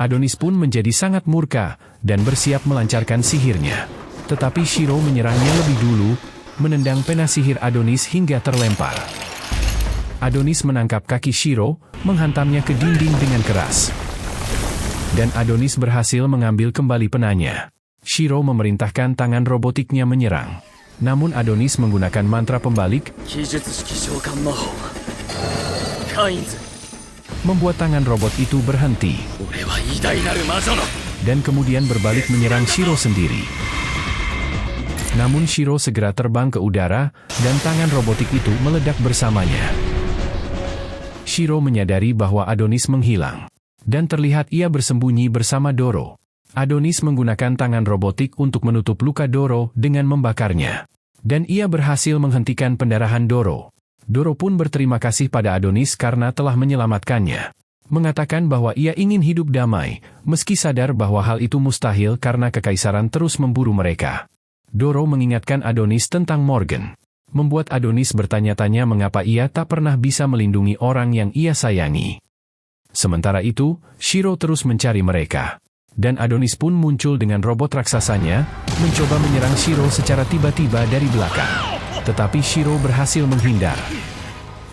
Adonis pun menjadi sangat murka dan bersiap melancarkan sihirnya. Tetapi Shiro menyerangnya lebih dulu, menendang pena sihir Adonis hingga terlempar. Adonis menangkap kaki Shiro, menghantamnya ke dinding dengan keras. Dan Adonis berhasil mengambil kembali penanya. Shiro memerintahkan tangan robotiknya menyerang. Namun Adonis menggunakan mantra pembalik, membuat tangan robot itu berhenti. Dan kemudian berbalik menyerang Shiro sendiri. Namun Shiro segera terbang ke udara, dan tangan robotik itu meledak bersamanya. Shiro menyadari bahwa Adonis menghilang. Dan terlihat ia bersembunyi bersama Doro. Adonis menggunakan tangan robotik untuk menutup luka Doro dengan membakarnya. Dan ia berhasil menghentikan pendarahan Doro. Doro pun berterima kasih pada Adonis karena telah menyelamatkannya. Mengatakan bahwa ia ingin hidup damai, meski sadar bahwa hal itu mustahil karena kekaisaran terus memburu mereka. Doro mengingatkan Adonis tentang Morgan. Membuat Adonis bertanya-tanya mengapa ia tak pernah bisa melindungi orang yang ia sayangi. Sementara itu, Shiro terus mencari mereka. Dan Adonis pun muncul dengan robot raksasanya, mencoba menyerang Shiro secara tiba-tiba dari belakang. Tetapi Shiro berhasil menghindar.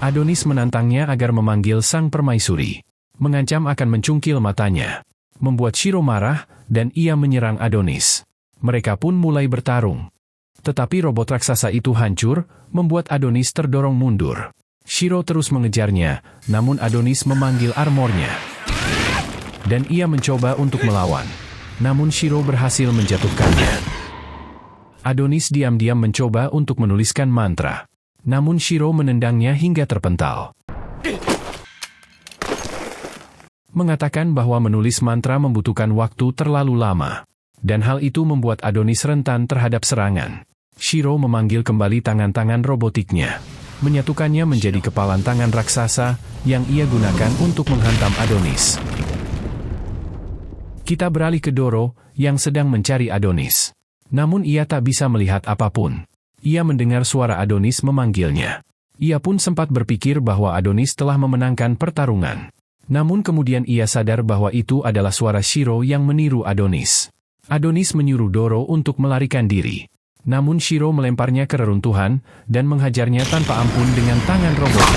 Adonis menantangnya agar memanggil sang permaisuri. Mengancam akan mencungkil matanya. Membuat Shiro marah, dan ia menyerang Adonis. Mereka pun mulai bertarung. Tetapi robot raksasa itu hancur, membuat Adonis terdorong mundur. Shiro terus mengejarnya, namun Adonis memanggil armornya. Dan ia mencoba untuk melawan. Namun Shiro berhasil menjatuhkannya. Adonis diam-diam mencoba untuk menuliskan mantra. Namun Shiro menendangnya hingga terpental. Mengatakan bahwa menulis mantra membutuhkan waktu terlalu lama. Dan hal itu membuat Adonis rentan terhadap serangan. Shiro memanggil kembali tangan-tangan robotiknya. Menyatukannya menjadi kepalan tangan raksasa yang ia gunakan untuk menghantam Adonis. Kita beralih ke Doro yang sedang mencari Adonis. Namun ia tak bisa melihat apapun. Ia mendengar suara Adonis memanggilnya. Ia pun sempat berpikir bahwa Adonis telah memenangkan pertarungan. Namun kemudian ia sadar bahwa itu adalah suara Shiro yang meniru Adonis. Adonis menyuruh Doro untuk melarikan diri. Namun Shiro melemparnya ke reruntuhan dan menghajarnya tanpa ampun dengan tangan robot.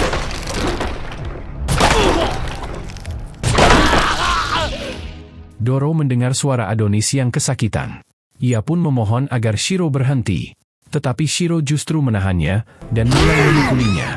Doro mendengar suara Adonis yang kesakitan. Ia pun memohon agar Shiro berhenti. Tetapi Shiro justru menahannya dan mulai memukulinya.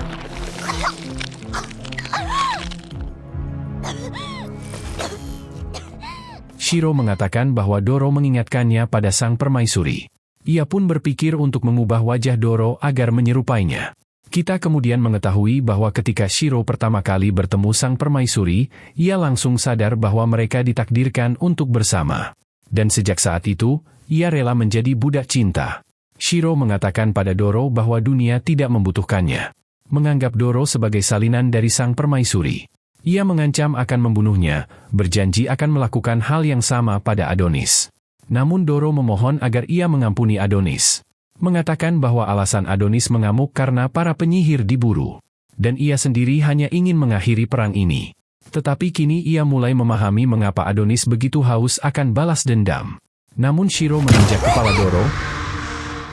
Shiro mengatakan bahwa Doro mengingatkannya pada sang permaisuri. Ia pun berpikir untuk mengubah wajah Doro agar menyerupainya. Kita kemudian mengetahui bahwa ketika Shiro pertama kali bertemu sang permaisuri, ia langsung sadar bahwa mereka ditakdirkan untuk bersama. Dan sejak saat itu, ia rela menjadi budak cinta. Shiro mengatakan pada Doro bahwa dunia tidak membutuhkannya. Menganggap Doro sebagai salinan dari sang permaisuri. Ia mengancam akan membunuhnya, berjanji akan melakukan hal yang sama pada Adonis. Namun Doro memohon agar ia mengampuni Adonis. Mengatakan bahwa alasan Adonis mengamuk karena para penyihir diburu. Dan ia sendiri hanya ingin mengakhiri perang ini. Tetapi kini ia mulai memahami mengapa Adonis begitu haus akan balas dendam. Namun Shiro menginjak kepala Doro,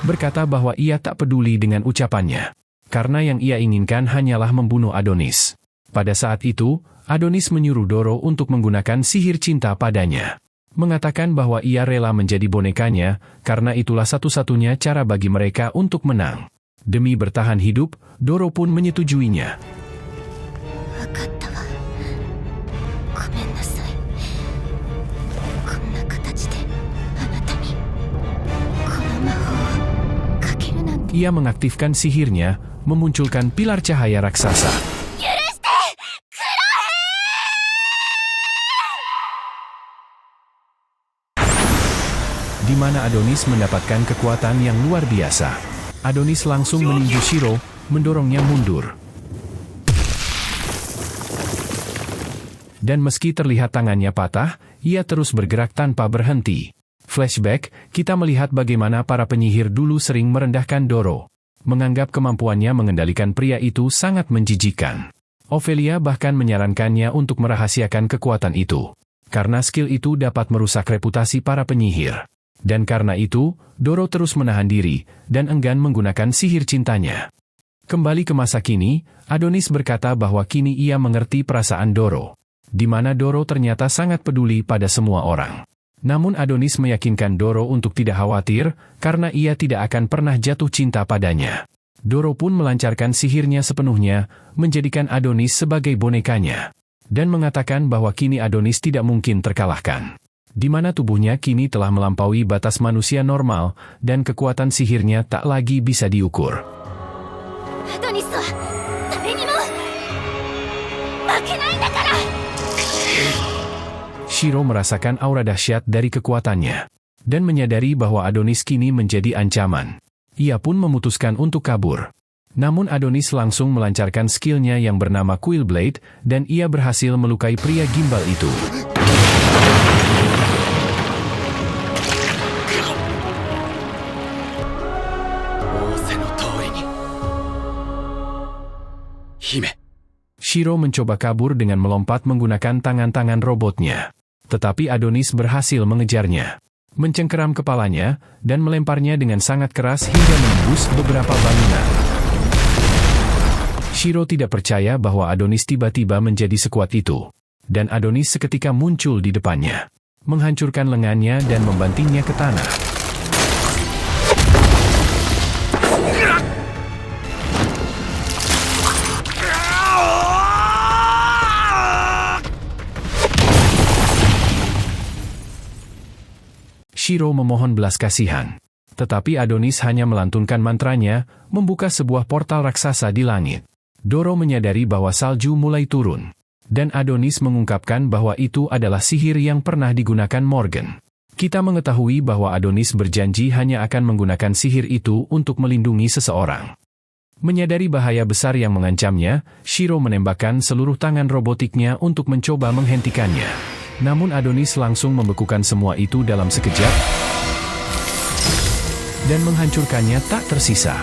berkata bahwa ia tak peduli dengan ucapannya. Karena yang ia inginkan hanyalah membunuh Adonis. Pada saat itu, Adonis menyuruh Doro untuk menggunakan sihir cinta padanya. Mengatakan bahwa ia rela menjadi bonekanya, karena itulah satu-satunya cara bagi mereka untuk menang. Demi bertahan hidup, Doro pun menyetujuinya. Ia mengaktifkan sihirnya, memunculkan pilar cahaya raksasa. Di mana Adonis mendapatkan kekuatan yang luar biasa. Adonis langsung meninju Shiro, mendorongnya mundur. Dan meski terlihat tangannya patah, ia terus bergerak tanpa berhenti. Flashback, kita melihat bagaimana para penyihir dulu sering merendahkan Doro. Menganggap kemampuannya mengendalikan pria itu sangat menjijikan. Ophelia bahkan menyarankannya untuk merahasiakan kekuatan itu. karena skill itu dapat merusak reputasi para penyihir. Dan karena itu, Doro terus menahan diri, dan enggan menggunakan sihir cintanya. Kembali ke masa kini, Adonis berkata bahwa kini ia mengerti perasaan Doro, di mana Doro ternyata sangat peduli pada semua orang. Namun Adonis meyakinkan Doro untuk tidak khawatir, karena ia tidak akan pernah jatuh cinta padanya. Doro pun melancarkan sihirnya sepenuhnya, menjadikan Adonis sebagai bonekanya, dan mengatakan bahwa kini Adonis tidak mungkin terkalahkan, di mana tubuhnya kini telah melampaui batas manusia normal, dan kekuatan sihirnya tak lagi bisa diukur. Adonis wa dare ni mo makenai dakara. Shiro merasakan aura dahsyat dari kekuatannya, dan menyadari bahwa Adonis kini menjadi ancaman. Ia pun memutuskan untuk kabur. Namun Adonis langsung melancarkan skillnya yang bernama Quill Blade, dan ia berhasil melukai pria gimbal itu. Shiro mencoba kabur dengan melompat menggunakan tangan-tangan robotnya. Tetapi Adonis berhasil mengejarnya, mencengkeram kepalanya, dan melemparnya dengan sangat keras hingga menembus beberapa bangunan. Shiro tidak percaya bahwa Adonis tiba-tiba menjadi sekuat itu. Dan Adonis seketika muncul di depannya, menghancurkan lengannya dan membantingnya ke tanah. Shiro memohon belas kasihan. Tetapi Adonis hanya melantunkan mantranya, membuka sebuah portal raksasa di langit. Doro menyadari bahwa salju mulai turun. Dan Adonis mengungkapkan bahwa itu adalah sihir yang pernah digunakan Morgan. Kita mengetahui bahwa Adonis berjanji hanya akan menggunakan sihir itu untuk melindungi seseorang. Menyadari bahaya besar yang mengancamnya, Shiro menembakkan seluruh tangan robotiknya untuk mencoba menghentikannya. Namun Adonis langsung membekukan semua itu dalam sekejap dan menghancurkannya tak tersisa.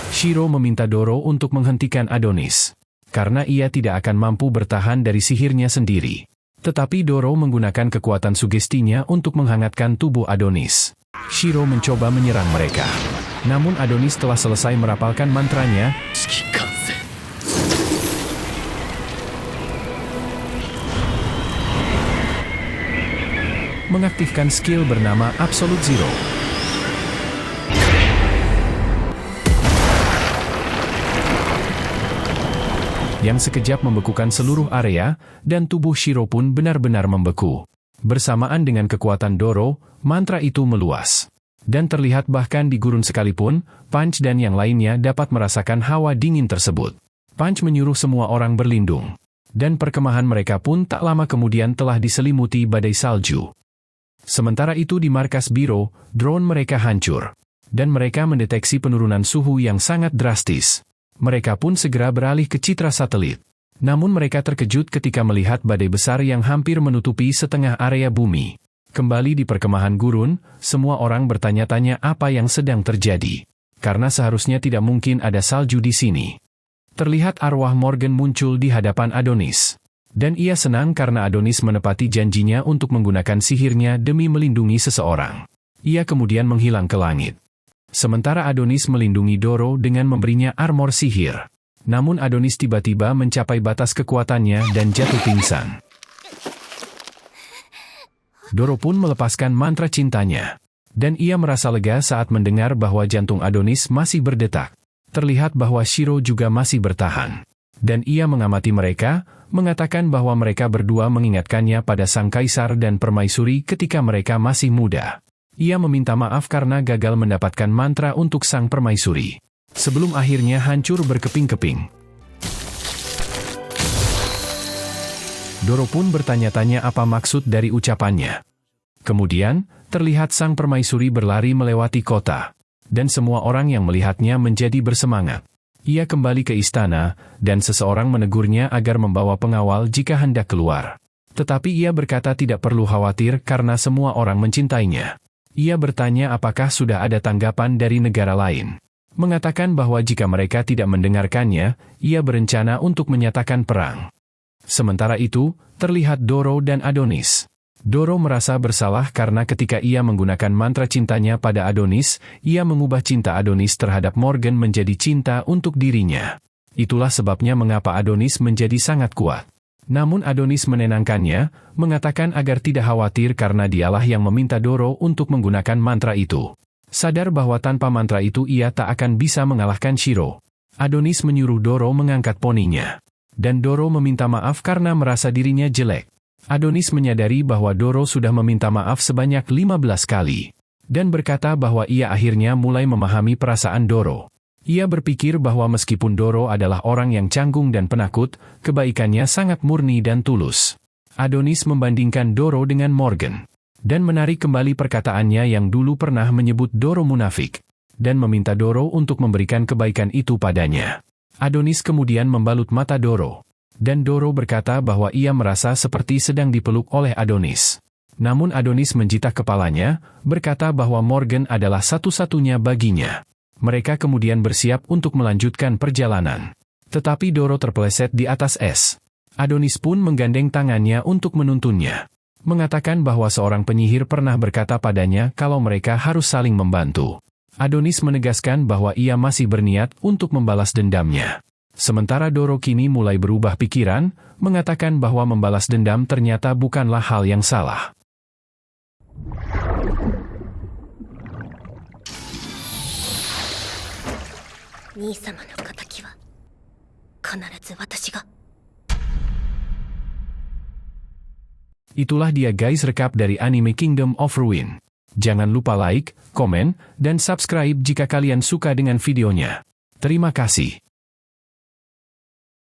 Shiro meminta Doro untuk menghentikan Adonis, karena ia tidak akan mampu bertahan dari sihirnya sendiri. Tetapi Doro menggunakan kekuatan sugestinya untuk menghangatkan tubuh Adonis. Shiro mencoba menyerang mereka. Namun Adonis telah selesai merapalkan mantranya, mengaktifkan skill bernama Absolute Zero. Yang sekejap membekukan seluruh area, dan tubuh Shiro pun benar-benar membeku. Bersamaan dengan kekuatan Doro, mantra itu meluas. Dan terlihat bahkan di gurun sekalipun, Punch dan yang lainnya dapat merasakan hawa dingin tersebut. Punch menyuruh semua orang berlindung. Dan perkemahan mereka pun tak lama kemudian telah diselimuti badai salju. Sementara itu di markas Biro, drone mereka hancur. Dan mereka mendeteksi penurunan suhu yang sangat drastis. Mereka pun segera beralih ke citra satelit. Namun mereka terkejut ketika melihat badai besar yang hampir menutupi setengah area bumi. Kembali di perkemahan gurun, semua orang bertanya-tanya apa yang sedang terjadi. Karena seharusnya tidak mungkin ada salju di sini. Terlihat arwah Morgan muncul di hadapan Adonis. Dan ia senang karena Adonis menepati janjinya untuk menggunakan sihirnya demi melindungi seseorang. Ia kemudian menghilang ke langit. Sementara Adonis melindungi Doro dengan memberinya armor sihir. Namun Adonis tiba-tiba mencapai batas kekuatannya dan jatuh pingsan. Doro pun melepaskan mantra cintanya. Dan ia merasa lega saat mendengar bahwa jantung Adonis masih berdetak. Terlihat bahwa Shiro juga masih bertahan. Dan ia mengamati mereka, mengatakan bahwa mereka berdua mengingatkannya pada Sang Kaisar dan Permaisuri ketika mereka masih muda. Ia meminta maaf karena gagal mendapatkan mantra untuk Sang Permaisuri. Sebelum akhirnya hancur berkeping-keping. Doro pun bertanya-tanya apa maksud dari ucapannya. Kemudian, terlihat Sang Permaisuri berlari melewati kota. Dan semua orang yang melihatnya menjadi bersemangat. Ia kembali ke istana, dan seseorang menegurnya agar membawa pengawal jika hendak keluar. Tetapi ia berkata tidak perlu khawatir karena semua orang mencintainya. Ia bertanya apakah sudah ada tanggapan dari negara lain. Mengatakan bahwa jika mereka tidak mendengarkannya, ia berencana untuk menyatakan perang. Sementara itu, terlihat Doro dan Adonis. Doro merasa bersalah karena ketika ia menggunakan mantra cintanya pada Adonis, ia mengubah cinta Adonis terhadap Morgan menjadi cinta untuk dirinya. Itulah sebabnya mengapa Adonis menjadi sangat kuat. Namun Adonis menenangkannya, mengatakan agar tidak khawatir karena dialah yang meminta Doro untuk menggunakan mantra itu. Sadar bahwa tanpa mantra itu ia tak akan bisa mengalahkan Shiro. Adonis menyuruh Doro mengangkat poninya. Dan Doro meminta maaf karena merasa dirinya jelek. Adonis menyadari bahwa Doro sudah meminta maaf sebanyak 15 kali. Dan berkata bahwa ia akhirnya mulai memahami perasaan Doro. Ia berpikir bahwa meskipun Doro adalah orang yang canggung dan penakut, kebaikannya sangat murni dan tulus. Adonis membandingkan Doro dengan Morgan. Dan menarik kembali perkataannya yang dulu pernah menyebut Doro munafik. Dan meminta Doro untuk memberikan kebaikan itu padanya. Adonis kemudian membalut mata Doro. Dan Doro berkata bahwa ia merasa seperti sedang dipeluk oleh Adonis. Namun Adonis menjitak kepalanya, berkata bahwa Morgan adalah satu-satunya baginya. Mereka kemudian bersiap untuk melanjutkan perjalanan. Tetapi Doro terpeleset di atas es. Adonis pun menggandeng tangannya untuk menuntunnya. Mengatakan bahwa seorang penyihir pernah berkata padanya kalau mereka harus saling membantu. Adonis menegaskan bahwa ia masih berniat untuk membalas dendamnya. Sementara Doro kini mulai berubah pikiran, mengatakan bahwa membalas dendam ternyata bukanlah hal yang salah. Itulah dia guys rekap dari anime Kingdom of Ruin. Jangan lupa like, komen, dan subscribe jika kalian suka dengan videonya. Terima kasih.